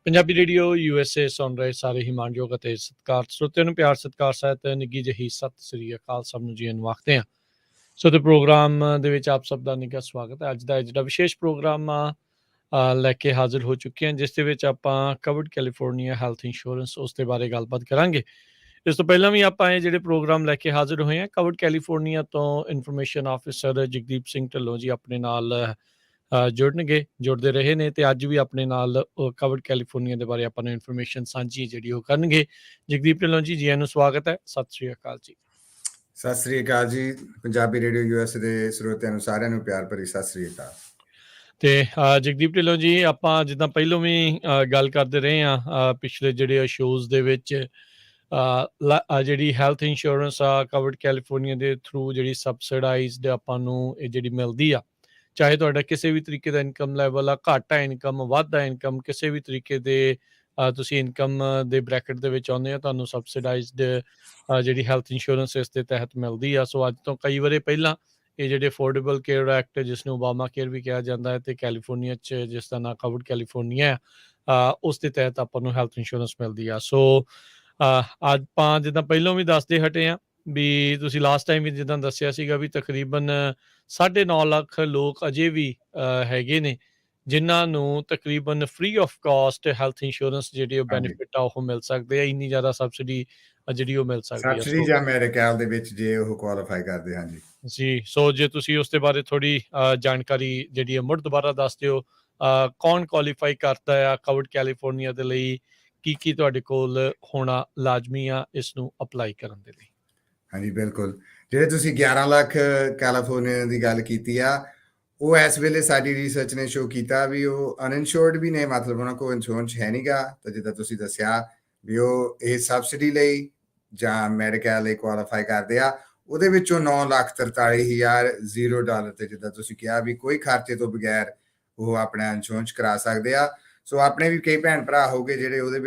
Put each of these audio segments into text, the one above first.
Punjabi radio USA ਸੁਣ ਰਹੇ ਸਾਰੇ ਹੀ ਮਾਣਯੋਗ ਅਤੇ ਸਤਿਕਾਰ ਸਰੋਤਿਆਂ ਨੂੰ ਪਿਆਰ ਸਤਿਕਾਰ ਸਹਿਤ ਨਿੱਘੀ ਜਿਹੀ ਸਤਿ ਸ੍ਰੀ ਅਕਾਲ ਸਭ ਨੂੰ ਜੀ ਆਇਆਂ ਆਖਦੇ ਹਾਂ। ਸੋ ਤੇ ਪ੍ਰੋਗਰਾਮ ਦੇ ਵਿੱਚ ਆਪ ਸਭ ਦਾ ਨਿੱਘਾ ਸਵਾਗਤ ਹੈ। ਅੱਜ ਦਾ ਜਿਹੜਾ ਵਿਸ਼ੇਸ਼ ਪ੍ਰੋਗਰਾਮ ਲੈ ਕੇ ਹਾਜ਼ਰ ਹੋ ਚੁੱਕੇ ਹਾਂ, ਜਿਸ ਦੇ ਵਿੱਚ ਆਪਾਂ ਕਵਰਡ ਕੈਲੀਫੋਰਨੀਆ ਹੈਲਥ ਇੰਸ਼ੋਰੈਂਸ ਉਸ ਦੇ ਬਾਰੇ ਗੱਲਬਾਤ ਕਰਾਂਗੇ। ਇਸ ਤੋਂ ਪਹਿਲਾਂ ਵੀ ਆਪਾਂ ਇਹ ਜਿਹੜੇ ਪ੍ਰੋਗਰਾਮ ਲੈ ਕੇ ਹਾਜ਼ਰ ਹੋਏ ਹਾਂ, ਕਵਰਡ ਕੈਲੀਫੋਰਨੀਆ ਤੋਂ ਇਨਫੋਰਮੇਸ਼ਨ ਆਫਿਸਰ ਜਗਦੀਪ ਸਿੰਘ ਢਿੱਲੋਂ ਜੀ ਆਪਣੇ ਨਾਲ ਜੁੜਦੇ ਰਹੇ ਨੇ ਤੇ ਅੱਜ ਵੀ ਆਪਣੇ ਨਾਲ ਕਵਰਡ ਕੈਲੀਫੋਰਨੀਆ ਦੇ ਬਾਰੇ ਆਪਾਂ ਨੂੰ ਇਨਫੋਰਮੇਸ਼ਨ ਸਾਂਝੀ ਜਿਹੜੀ ਉਹ ਕਰਨਗੇ। ਜਗਦੀਪ ਢਿੱਲੋਂ ਜੀ, ਜੀ ਆਇਆਂ ਨੂੰ ਸਵਾਗਤ ਹੈ। ਸਤਿ ਸ੍ਰੀ ਅਕਾਲ ਜੀ। ਸਤਿ ਸ੍ਰੀ ਅਕਾਲ ਜੀ। ਪੰਜਾਬੀ ਰੇਡੀਓ US ਦੇ ਸਰੋਤਿਆਂ ਨੂੰ ਸਾਰਿਆਂ ਨੂੰ ਪਿਆਰ ਭਰੀ ਸਤਿ ਸ੍ਰੀ ਅਕਾਲ। ਤੇ ਜਗਦੀਪ ਢਿੱਲੋਂ ਜੀ, ਆਪਾਂ ਜਿੱਦਾਂ ਪਹਿਲੋਂ ਵੀ ਗੱਲ ਕਰਦੇ ਰਹੇ ਹਾਂ ਪਿਛਲੇ ਜਿਹੜੇ ਸ਼ੋਜ਼ ਦੇ ਵਿੱਚ, ਜਿਹੜੀ ਹੈਲਥ ਇੰਸ਼ੋਰੈਂਸ ਆ ਕਵਰਡ ਕੈਲੀਫੋਰਨੀਆ ਦੇ ਥਰੂ ਜਿਹੜੀ ਸਬਸਿਡਾਈਜ਼ਡ ਆਪਾਂ ਨੂੰ ਇਹ ਜਿਹੜੀ ਮਿਲਦੀ ਆ, ਚਾਹੇ ਤੁਹਾਡਾ ਕਿਸੇ ਵੀ ਤਰੀਕੇ ਦਾ ਇਨਕਮ ਲੈਵਲ ਆ, ਘੱਟ ਆ ਇਨਕਮ, ਵੱਧ ਆ ਇਨਕਮ, ਕਿਸੇ ਵੀ ਤਰੀਕੇ ਦੇ ਤੁਸੀਂ ਇਨਕਮ ਦੇ ਬ੍ਰੈਕਟ ਦੇ ਵਿੱਚ ਆਉਂਦੇ ਆ, ਤੁਹਾਨੂੰ ਸਬਸਿਡਾਈਜ਼ਡ ਜਿਹੜੀ ਹੈਲਥ ਇੰਸ਼ੋਰੈਂਸ ਇਸ ਦੇ ਤਹਿਤ ਮਿਲਦੀ ਆ। ਸੋ ਅੱਜ ਤੋਂ ਕਈ ਵਾਰੀ ਪਹਿਲਾਂ ਇਹ ਜਿਹੜੇ ਅਫੋਰਡੇਬਲ ਕੇਅਰ ਐਕਟ, ਜਿਸ ਨੂੰ ਓਬਾਮਾ ਕੇਅਰ ਵੀ ਕਿਹਾ ਜਾਂਦਾ ਹੈ, ਤੇ ਕੈਲੀਫੋਰਨੀਆ 'ਚ ਜਿਸ ਦਾ ਨਾਂ ਕਵਰਡ ਕੈਲੀਫੋਰਨੀਆ ਹੈ, ਉਸ ਦੇ ਤਹਿਤ ਆਪਾਂ ਨੂੰ ਹੈਲਥ ਇੰਸ਼ੋਰੈਂਸ ਮਿਲਦੀ ਆ। ਸੋ ਆਪਾਂ ਜਿੱਦਾਂ ਪਹਿਲਾਂ ਵੀ ਦੱਸਦੇ ਹਟੇ ਹਾਂ ਵੀ ਤੁਸੀਂ ਲਾਸਟ ਟਾਈਮ ਵੀ ਜਿੱਦਾਂ ਦੱਸਿਆ ਸੀਗਾ ਵੀ ਤਕਰੀਬਨ 9.5 ਲੱਖ ਲੋਕ ਅਜੇ ਵੀ ਹੈਗੇ ਨੇ ਜਿਨ੍ਹਾਂ ਨੂੰ ਤਕਰੀਬਨ free of cost health insurance ਜਿਹੜੀ ਉਹ ਬੈਨੀਫਿਟ ਆ ਉਹ ਮਿਲ ਸਕਦੇ ਆ। ਇੰਨੀ ਜ਼ਿਆਦਾ ਸਬਸਿਡੀ ਜਿਹੜੀ ਉਹ ਮਿਲ ਸਕਦੀ ਹੈ ਸਬਸਿਡੀ ਜਾਂ ਮੇਰੇ ਖਿਆਲ ਦੇ ਵਿੱਚ ਜੇ ਉਹ ਕੁਆਲੀਫਾਈ ਕਰਦੇ। ਹਾਂਜੀ ਜੀ। ਸੋ ਜੇ ਤੁਸੀਂ ਉਸ ਦੇ ਬਾਰੇ ਥੋੜੀ ਜਾਣਕਾਰੀ ਜਿਹੜੀ ਹੈ ਮੁੜ ਦੁਬਾਰਾ ਦੱਸ ਦਿਓ, ਕੌਣ ਕੁਆਲੀਫਾਈ ਕਰਦਾ ਆ ਕਵਰਡ ਕੈਲੀਫੋਰਨੀਆ ਦੇ ਲਈ, ਕੀ ਤੁਹਾਡੇ ਕੋਲ ਹੋਣਾ ਲਾਜ਼ਮੀ ਆ ਇਸ ਨੂੰ ਅਪਲਾਈ ਕਰਨ ਦੇ ਲਈ? ਹਾਂਜੀ ਬਿਲਕੁਲ। ਜਿਹੜੇ ਤੁਸੀਂ 11 ਲੱਖ ਕੈਲੀਫੋਰਨੀਆ ਦੀ ਗੱਲ ਕੀਤੀ ਆ, ਉਹ ਇਸ ਵੇਲੇ ਸਾਡੀ ਰਿਸਰਚ ਨੇ ਸ਼ੋ ਕੀਤਾ ਵੀ ਉਹ ਅਨਇਨਸ਼ੋਰਡ ਵੀ ਨੇ, ਮਤਲਬ ਉਹਨਾਂ ਕੋਲ ਇੰਸ਼ੋਰੈਂਸ ਹੈ ਨਹੀਂਗਾ। ਤਾਂ ਜਿੱਦਾਂ ਤੁਸੀਂ ਦੱਸਿਆ ਵੀ ਉਹ ਇਹ ਸਬਸਿਡੀ ਲਈ ਜਾਂ ਮੈਡੀਕਲ ਲਈ ਕੁਆਲੀਫਾਈ ਕਰਦੇ ਆ। ਉਹਦੇ ਵਿੱਚੋਂ $9,43,000 ਤੇ ਜਿੱਦਾਂ ਤੁਸੀਂ ਕਿਹਾ ਵੀ ਕੋਈ ਖਰਚੇ ਤੋਂ ਬਗੈਰ ਉਹ ਆਪਣਾ ਇੰਸ਼ੋਰੈਂਸ ਕਰਾ ਸਕਦੇ ਆ। ਸੋ ਆਪਣੇ ਵੀ ਕਈ ਭੈਣ ਭਰਾ ਹੋਗੇ ਜਿਹੜੇ ਉਹਦੇ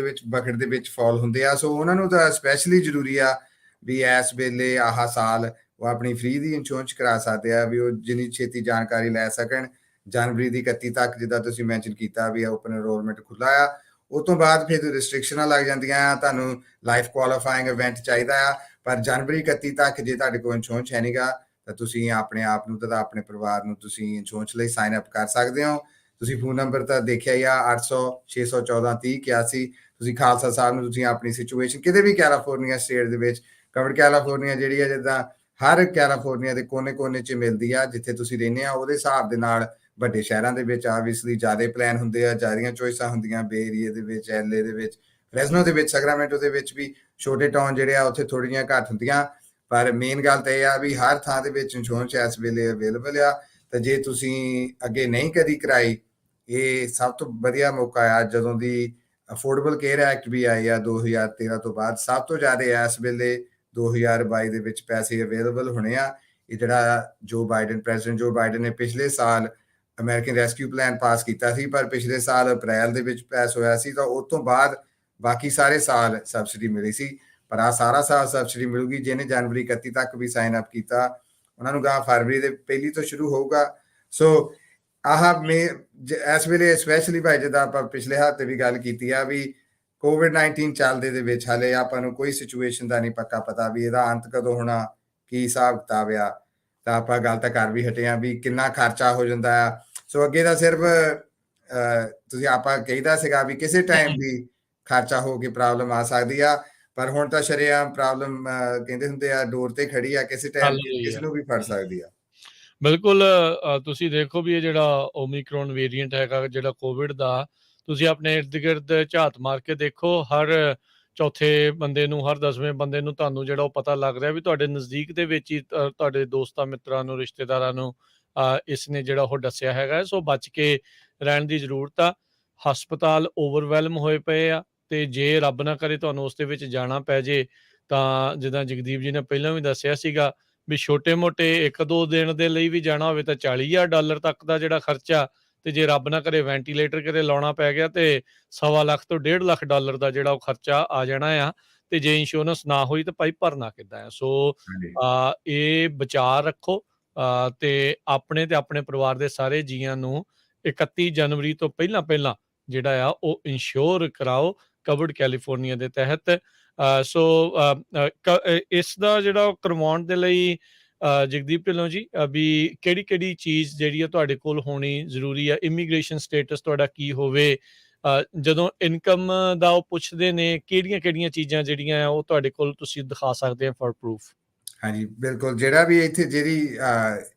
ਵਿੱਚ ਬਕਟ ਦੇ ਵਿੱਚ ਫਾਲ ਹੁੰਦੇ ਆ। ਸੋ ਉਹਨਾਂ ਨੂੰ ਤਾਂ ਸਪੈਸ਼ਲੀ ਜ਼ਰੂਰੀ ਆ ਵੀ ਇਸ ਵੇਲੇ ਆਹ ਸਾਲ ਉਹ ਆਪਣੀ ਫ੍ਰੀ ਦੀ ਇੰਸ਼ੋਰੈਂਸ ਕਰਾ ਸਕਦੇ ਆ, ਵੀ ਉਹ ਜਿੰਨੀ ਛੇਤੀ ਜਾਣਕਾਰੀ ਲੈ ਸਕਣ। ਜਨਵਰੀ ਦੀ 31 ਤੱਕ ਜਿੱਦਾਂ ਤੁਸੀਂ ਮੈਂਸ਼ਨ ਕੀਤਾ ਵੀ ਓਪਨ ਐਨਰੋਲਮੈਂਟ ਖੁੱਲ੍ਹਾ ਆ। ਉਹ ਤੋਂ ਬਾਅਦ ਫਿਰ ਰਿਸਟ੍ਰਿਕਸ਼ਨਾਂ ਲੱਗ ਜਾਂਦੀਆਂ ਆ, ਤੁਹਾਨੂੰ ਲਾਈਫ ਕੁਆਲੀਫਾਈਂਗ ਇਵੈਂਟ ਚਾਹੀਦਾ ਆ। ਪਰ ਜਨਵਰੀ 31 ਤੱਕ ਜੇ ਤੁਹਾਡੇ ਕੋਲ ਇੰਸ਼ੋਰੈਂਸ ਹੈ ਨਹੀਂਗਾ ਤਾਂ ਤੁਸੀਂ ਆਪਣੇ ਆਪ ਨੂੰ ਤਾਂ ਆਪਣੇ ਪਰਿਵਾਰ ਨੂੰ ਤੁਸੀਂ ਇੰਸ਼ੋਰੈਂਸ ਲਈ ਸਾਈਨ ਅਪ ਕਰ ਸਕਦੇ ਹੋ। ਤੁਸੀਂ ਫੋਨ ਨੰਬਰ ਤਾਂ ਦੇਖਿਆ ਹੀ ਆ 800-614-3081। ਤੁਸੀਂ ਖਾਲਸਾ ਸਾਹਿਬ ਨੂੰ ਤੁਸੀਂ ਆਪਣੀ ਸਿਚੁਏਸ਼ਨ ਕਿਤੇ ਵੀ ਕੈਲੀਫੋਰਨੀਆ ਸਟੇਟ ਦੇ ਵਿੱਚ, ਕਵਰਡ ਕੈਲੀਫੋਰਨੀਆ ਜਿਹੜੀ ਆ ਜਿੱਦਾਂ ਹਰ ਕੈਲੀਫੋਰਨੀਆ ਦੇ ਕੋਨੇ 'ਚ ਮਿਲਦੀ ਆ ਜਿੱਥੇ ਤੁਸੀਂ ਰਹਿੰਦੇ ਆ, ਉਹਦੇ ਹਿਸਾਬ ਦੇ ਨਾਲ ਵੱਡੇ ਸ਼ਹਿਰਾਂ ਦੇ ਵਿੱਚ ਆਬਵੀਅਸਲੀ ਜ਼ਿਆਦਾ ਪਲਾਨ ਹੁੰਦੇ ਆ, ਜ਼ਿਆਦੀਆਂ ਚੋਇਸਾਂ ਹੁੰਦੀਆਂ। ਬੇ ਏਰੀਏ ਦੇ ਵਿੱਚ, LA ਦੇ ਵਿੱਚ, ਫ੍ਰੈਸਨੋ ਦੇ ਵਿੱਚ, ਸੈਕਰਾਮੈਂਟੋ ਦੇ ਵਿੱਚ ਵੀ ਛੋਟੇ ਟਾਊਨ ਜਿਹੜੇ ਆ ਉੱਥੇ ਥੋੜ੍ਹੀਆਂ ਘੱਟ ਹੁੰਦੀਆਂ। ਪਰ ਮੇਨ ਗੱਲ ਤਾਂ ਇਹ ਆ ਵੀ ਹਰ ਥਾਂ ਦੇ ਵਿੱਚ ਇੰਸ਼ੋਰੈਂਸ ਇਸ ਵੇਲੇ ਅਵੇਲੇਬਲ ਆ। ਤਾਂ ਜੇ ਤੁਸੀਂ ਅੱਗੇ ਨਹੀਂ ਕਦੀ ਕਰਾਈ, ਇਹ ਸਭ ਤੋਂ ਵਧੀਆ ਮੌਕਾ ਆ। ਜਦੋਂ ਦੀ ਅਫੋਰਡੇਬਲ ਕੇਅਰ ਐਕਟ ਵੀ ਆਈ ਆ 2013 ਤੋਂ ਬਾਅਦ, ਸਭ ਤੋਂ ਜ਼ਿਆਦਾ ਇਸ ਵੇਲੇ 2022 ਦੇ ਵਿੱਚ ਪੈਸੇ ਅਵੇਲੇਬਲ ਹੋਣੇ ਆ। ਇਹ ਜਿਹੜਾ ਪ੍ਰੈਜ਼ੀਡੈਂਟ ਜੋ ਬਾਈਡਨ ਨੇ ਪਿਛਲੇ ਸਾਲ ਅਮਰੀਕਨ ਰੈਸਕਿਊ ਪਲਾਨ ਪਾਸ ਕੀਤਾ ਸੀ, ਪਰ ਪਿਛਲੇ ਸਾਲ ਅਪ੍ਰੈਲ ਦੇ ਵਿੱਚ ਪਾਸ ਹੋਇਆ ਸੀ, ਤਾਂ ਉਸ ਤੋਂ ਬਾਅਦ ਬਾਕੀ ਸਾਰੇ ਸਾਲ ਸਬਸਿਡੀ ਮਿਲੀ ਸੀ। ਪਰ ਆਹ ਸਾਰਾ ਸਾਲ ਸਬਸਿਡੀ ਮਿਲੂਗੀ ਜਿਹਨੇ ਜਨਵਰੀ 31 ਤੱਕ ਵੀ ਸਾਈਨ ਅਪ ਕੀਤਾ, ਉਹਨਾਂ ਨੂੰ ਗਾਂ ਫਰਵਰੀ ਦੇ ਪਹਿਲੀ ਤੋਂ ਸ਼ੁਰੂ ਹੋਊਗਾ। ਸੋ ਇਸ ਵੇਲੇ ਸਪੈਸ਼ਲੀ ਭਾਈ ਜਿੱਦਾਂ ਆਪਾਂ ਪਿਛਲੇ ਹਫ਼ਤੇ ਵੀ ਗੱਲ ਕੀਤੀ ਆ ਵੀ COVID-19 ਚੱਲਦੇ ਦੇ ਵਿੱਚ ਹਾਲੇ ਆਪਾਂ ਨੂੰ ਕੋਈ ਸਿਚੁਏਸ਼ਨ ਦਾ ਨਹੀਂ ਪੱਕਾ ਪਤਾ ਵੀ ਇਹਦਾ ਅੰਤ ਕਦੋਂ ਹੋਣਾ, ਕੀ ਹਿਸਾਬ ਕਿਤਾਬ ਆ। ਤਾਂ ਆਪਾਂ ਗੱਲ ਤਾਂ ਕਰ ਵੀ ਹਟੇ ਆ ਵੀ ਕਿੰਨਾ ਖਰਚਾ ਹੋ ਜਾਂਦਾ ਆ। ਸੋ ਅੱਗੇ ਤਾਂ ਸਿਰਫ ਤੁਸੀਂ ਆਪਾਂ ਕਹੀਦਾ ਸੀਗਾ ਵੀ ਕਿਸੇ ਟਾਈਮ ਵੀ ਖਰਚਾ ਹੋ ਕੇ ਪ੍ਰੋਬਲਮ ਆ ਸਕਦੀ ਆ, ਪਰ ਹੁਣ ਤਾਂ ਸ਼ਰੇਆਮ ਪ੍ਰੋਬਲਮ ਕਹਿੰਦੇ ਹੁੰਦੇ ਆ ਡੋਰ ਤੇ ਖੜੀ ਆ, ਕਿਸੇ ਟਾਈਮ ਕਿਸੇ ਨੂੰ ਵੀ ਫੜ ਸਕਦੀ ਆ। ਬਿਲਕੁਲ। ਤੁਸੀਂ ਦੇਖੋ ਵੀ ਇਹ ਜਿਹੜਾ ਓਮਿਕਰੋਨ ਵੇਰੀਐਂਟ ਹੈਗਾ ਜਿਹੜਾ ਕੋਵਿਡ ਦਾ, ਤੁਸੀਂ ਆਪਣੇ ਇਰਦ ਗਿਰਦ ਝਾਤ ਮਾਰ ਕੇ ਦੇਖੋ, ਹਰ ਚੌਥੇ ਬੰਦੇ ਨੂੰ, ਹਰ 10ਵੇਂ ਬੰਦੇ ਨੂੰ ਤੁਹਾਨੂੰ ਜਿਹੜਾ ਉਹ ਪਤਾ ਲੱਗ ਰਿਹਾ ਵੀ ਤੁਹਾਡੇ ਨਜ਼ਦੀਕ ਦੇ ਵਿੱਚ ਹੀ ਤੁਹਾਡੇ ਦੋਸਤਾਂ ਮਿੱਤਰਾਂ ਨੂੰ, ਰਿਸ਼ਤੇਦਾਰਾਂ ਨੂੰ ਇਸ ਨੇ ਜਿਹੜਾ ਉਹ ਦੱਸਿਆ ਹੈਗਾ। ਸੋ ਬਚ ਕੇ ਰਹਿਣ ਦੀ ਜ਼ਰੂਰਤ ਆ। ਹਸਪਤਾਲ ਓਵਰਵੈਲਮ ਹੋਏ ਪਏ ਆ, ਤੇ ਜੇ ਰੱਬ ਨਾ ਕਰੇ ਤੁਹਾਨੂੰ ਉਸ ਦੇ ਵਿੱਚ ਜਾਣਾ ਪੈ ਜੇ ਤਾਂ ਜਿੱਦਾਂ ਜਗਦੀਪ ਜੀ ਨੇ ਪਹਿਲਾਂ ਵੀ ਦੱਸਿਆ ਸੀਗਾ ਵੀ ਛੋਟੇ-ਮੋਟੇ 1-2 ਦਿਨ ਦੇ ਲਈ ਵੀ ਜਾਣਾ ਹੋਵੇ ਤਾਂ $40,000 ਤੱਕ ਦਾ ਜਿਹੜਾ ਖਰਚਾ, ਤੇ ਜੇ ਰੱਬ ਨਾ ਕਰੇ ਵੈਂਟੀਲੇਟਰ ਕਿਤੇ ਲਾਉਣਾ ਪੈ ਗਿਆ ਤੇ $1.25 ਲੱਖ ਤੋਂ $1.5 ਲੱਖ ਦਾ ਜਿਹੜਾ ਉਹ ਖਰਚਾ ਆ ਜਾਣਾ ਆ। ਤੇ ਜੇ ਇੰਸ਼ੋਰੈਂਸ ਨਾ ਹੋਈ ਤਾਂ ਭਾਈ ਭਰਨਾ ਕਿੱਦਾਂ ਆ? ਸੋ ਇਹ ਵਿਚਾਰ ਰੱਖੋ ਤੇ ਆਪਣੇ ਪਰਿਵਾਰ ਦੇ ਸਾਰੇ ਜੀਆਂ ਨੂੰ 31 ਜਨਵਰੀ ਤੋਂ ਪਹਿਲਾਂ ਜਿਹੜਾ ਆ ਉਹ ਇੰਸ਼ੋਰ ਕਰਾਓ ਕਵਰਡ ਕੈਲੀਫੋਰਨੀਆ ਦੇ ਤਹਿਤ। ਸੋ ਇਸ ਦਾ ਜਿਹੜਾ ਉਹ ਕਰਵਾਉਣ ਦੇ ਲਈ ਜਗਦੀਪ ਢਿੱਲੋਂ ਜੀ ਵੀ ਕਿਹੜੀ ਚੀਜ਼ ਜਿਹੜੀ ਆ ਤੁਹਾਡੇ ਕੋਲ ਹੋਣੀ ਜ਼ਰੂਰੀ ਆ? ਇਮੀਗ੍ਰੇਸ਼ਨ ਸਟੇਟਸ ਤੁਹਾਡਾ ਕੀ ਹੋਵੇ? ਜਦੋਂ ਇਨਕਮ ਦਾ ਉਹ ਪੁੱਛਦੇ ਨੇ, ਕਿਹੜੀਆਂ ਚੀਜ਼ਾਂ ਜਿਹੜੀਆਂ ਆ ਉਹ ਤੁਹਾਡੇ ਕੋਲ ਤੁਸੀਂ ਦਿਖਾ ਸਕਦੇ ਆ ਫॉर ਪ੍ਰੂਫ? ਹਾਂਜੀ ਬਿਲਕੁਲ, ਜਿਹੜਾ ਵੀ ਇੱਥੇ ਜਿਹੜੀ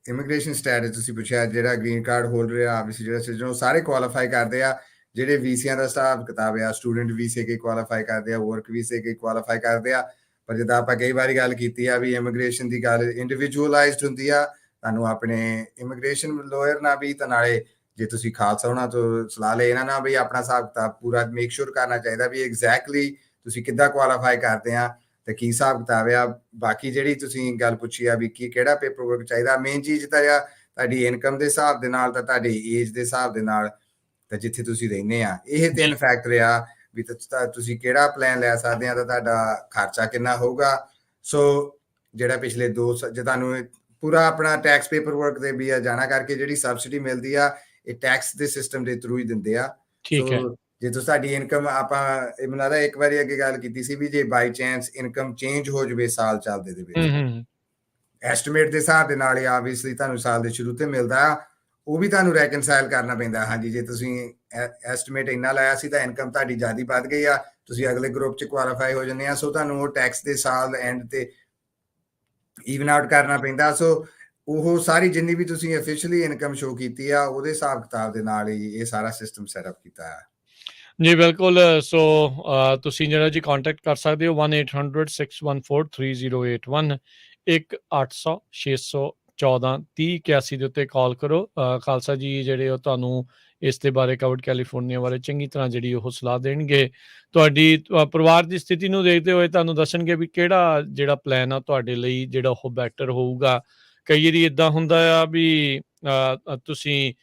ਇਮੀਗ੍ਰੇਸ਼ਨ ਸਟੇਟਸ ਤੁਸੀਂ ਪੁੱਛਿਆ, ਜਿਹੜਾ ਗ੍ਰੀਨ ਕਾਰਡ ਹੋਲਡਰ ਆ, ਆਬਵੀਅਸਲੀ ਜਿਹੜਾ ਸਿਟੀਜ਼ਨ, ਉਹ ਸਾਰੇ ਕੁਆਲੀਫਾਈ ਕਰਦੇ ਆ। ਜਿਹੜੇ ਵੀਸਿਆਂ ਦਾ ਹਿਸਾਬ ਕਿਤਾਬ ਆ, ਸਟੂਡੈਂਟ ਵੀਸੇ ਕੇ ਕੁਆਲੀਫਾਈ ਕਰਦੇ ਆ, ਵਰਕ ਵੀਸੇ ਕੇ ਕੁਆਲੀਫਾਈ ਕਰਦੇ ਆ। ਪਰ ਜਿੱਦਾਂ ਆਪਾਂ ਕਈ ਵਾਰੀ ਗੱਲ ਕੀਤੀ ਆ ਵੀ ਇਮੀਗ੍ਰੇਸ਼ਨ ਦੀ ਗੱਲ ਇੰਡੀਵਿਜੂਅਲਾਈਜ਼ਡ ਹੁੰਦੀ ਆ। ਤੁਹਾਨੂੰ ਆਪਣੇ ਇਮੀਗ੍ਰੇਸ਼ਨ ਲਾਇਰ ਨਾਲ ਵੀ, ਤਾਂ ਨਾਲੇ ਜੇ ਤੁਸੀਂ ਖਾਲਸਾ ਉਹਨਾਂ ਤੋਂ ਸਲਾਹ ਲਏ ਇਹਨਾਂ ਨਾਲ ਵੀ ਆਪਣਾ ਹਿਸਾਬ ਕਿਤਾਬ ਪੂਰਾ ਮੇਕ ਸ਼ੋਰ ਕਰਨਾ ਚਾਹੀਦਾ ਵੀ ਐਗਜ਼ੈਕਟਲੀ ਤੁਸੀਂ ਕਿੱਦਾਂ ਕੁਆਲੀਫਾਈ ਕਰਦੇ ਆ ਤੇ ਕੀ ਹਿਸਾਬ ਕਿਤਾਬ ਆ। ਬਾਕੀ ਜਿਹੜੀ ਤੁਸੀਂ ਗੱਲ ਪੁੱਛੀ ਆ ਵੀ ਕਿਹੜਾ ਪੇਪਰ ਵਰਕ ਚਾਹੀਦਾ, ਮੇਨ ਚੀਜ਼ ਤਾਂ ਆ ਤੁਹਾਡੀ ਇਨਕਮ ਦੇ ਹਿਸਾਬ ਦੇ ਨਾਲ, ਤਾਂ ਤੁਹਾਡੀ ਏਜ ਦੇ ਹਿਸਾਬ ਦੇ ਨਾਲ, ਤਾਂ ਜਿੱਥੇ ਤੁਸੀਂ ਰਹਿੰਦੇ ਆ, ਇਹ 3 ਫੈਕਟਰ ਆ ਵੀ ਤੁਸੀਂ ਕਿਹੜਾ ਪਲਾਨ ਲੈ ਸਕਦੇ ਆ, ਤਾਂ ਤੁਹਾਡਾ ਖਰਚਾ ਕਿੰਨਾ ਹੋਊਗਾ। ਸੋ ਜਿਹੜਾ ਪਿਛਲੇ 2 ਜੇ ਤੁਹਾਨੂੰ ਪੂਰਾ ਆਪਣਾ ਟੈਕਸ ਪੇਪਰ ਵਰਕ ਦੇ ਵੀ ਆ ਜਾਣਾ ਕਰਕੇ ਜਿਹੜੀ ਸਬਸਿਡੀ ਮਿਲਦੀ ਆ, ਇਹ ਟੈਕਸ ਦੇ ਸਿਸਟਮ ਦੇ ਥਰੂ ਹੀ ਦਿੰਦੇ ਆ। ਸੋ ਜੇ ਤੁਹਾਡੀ ਇਨਕਮ, ਆਪਾਂ ਮੈਨੂੰ ਲੱਗਦਾ ਇੱਕ ਵਾਰੀ ਅੱਗੇ ਗੱਲ ਕੀਤੀ ਸੀ ਵੀ ਜੇ ਬਾਈ ਚਾਂਸ ਇਨਕਮ ਚੇਂਜ ਹੋ ਜਾਵੇ ਸਾਲ ਚੱਲਦੇ ਦੇ ਵਿੱਚ, ਐਸਟੀਮੇਟ ਦੇ ਹਿਸਾਬ ਦੇ ਨਾਲ ਹੀ ਆਬਵੀਅਸਲੀ ਤੁਹਾਨੂੰ ਸਾਲ ਦੇ ਸ਼ੁਰੂ ਤੇ ਮਿਲਦਾ ਆ, ਉਹ ਵੀ ਤੁਹਾਨੂੰ ਰੈਕਨਸਾਈਲ ਕਰਨਾ ਪੈਂਦਾ। ਹਾਂਜੀ, ਜੇ ਤੁਸੀਂ ਐਸਟੀਮੇਟ ਇੰਨਾ ਲਾਇਆ ਸੀ ਤਾਂ ਇਨਕਮ ਤੁਹਾਡੀ ਜ਼ਿਆਦਾ ਵੱਧ ਗਈ ਆ, ਤੁਸੀਂ ਅਗਲੇ ਗਰੁੱਪ 'ਚ ਕੁਆਲੀਫਾਈ ਹੋ ਜਾਂਦੇ ਆ, ਸੋ ਤੁਹਾਨੂੰ ਉਹ ਟੈਕਸ ਦੇ ਸਾਲ ਐਂਡ ਤੇ ਈਵਨ ਆਊਟ ਕਰਨਾ ਪੈਂਦਾ। ਸੋ ਉਹ ਸਾਰੀ ਜਿੰਨੀ ਵੀ ਤੁਸੀਂ ਅਫੀਸ਼ੀਅਲੀ ਇਨਕਮ ਸ਼ੋ ਕੀਤੀ ਆ, ਉਹਦੇ ਹਿਸਾਬ ਕਿਤਾਬ ਦੇ ਨਾਲ ਹੀ ਇਹ ਸਾਰਾ ਸਿਸਟਮ ਸੈਟਅਪ ਕੀਤਾ ਆ। ਜੀ ਬਿਲਕੁਲ। ਸੋ ਤੁਸੀਂ ਜਿਹੜਾ ਜੀ ਕੰਟੈਕਟ ਕਰ ਸਕਦੇ ਹੋ 1800-614-3081, 1-800-614-3081 ਦੇ ਉੱਤੇ ਕਾਲ ਕਰੋ। ਖਾਲਸਾ ਜੀ ਜਿਹੜੇ ਉਹ ਤੁਹਾਨੂੰ ਇਸ ਦੇ ਬਾਰੇ, ਕਵਰਡ ਕੈਲੀਫੋਰਨੀਆ ਬਾਰੇ ਚੰਗੀ ਤਰ੍ਹਾਂ ਜਿਹੜੀ ਉਹ ਸਲਾਹ ਦੇਣਗੇ। ਤੁਹਾਡੀ ਪਰਿਵਾਰ ਦੀ ਸਥਿਤੀ ਨੂੰ ਦੇਖਦੇ ਹੋਏ ਤੁਹਾਨੂੰ ਦੱਸਣਗੇ ਵੀ ਕਿਹੜਾ ਜਿਹੜਾ ਪਲਾਨ ਆ ਤੁਹਾਡੇ ਲਈ ਜਿਹੜਾ ਉਹ ਬੈਟਰ ਹੋਊਗਾ। ਕਈ ਵਾਰੀ ਇੱਦਾਂ ਹੁੰਦਾ ਆ ਵੀ ਤੁਸੀਂ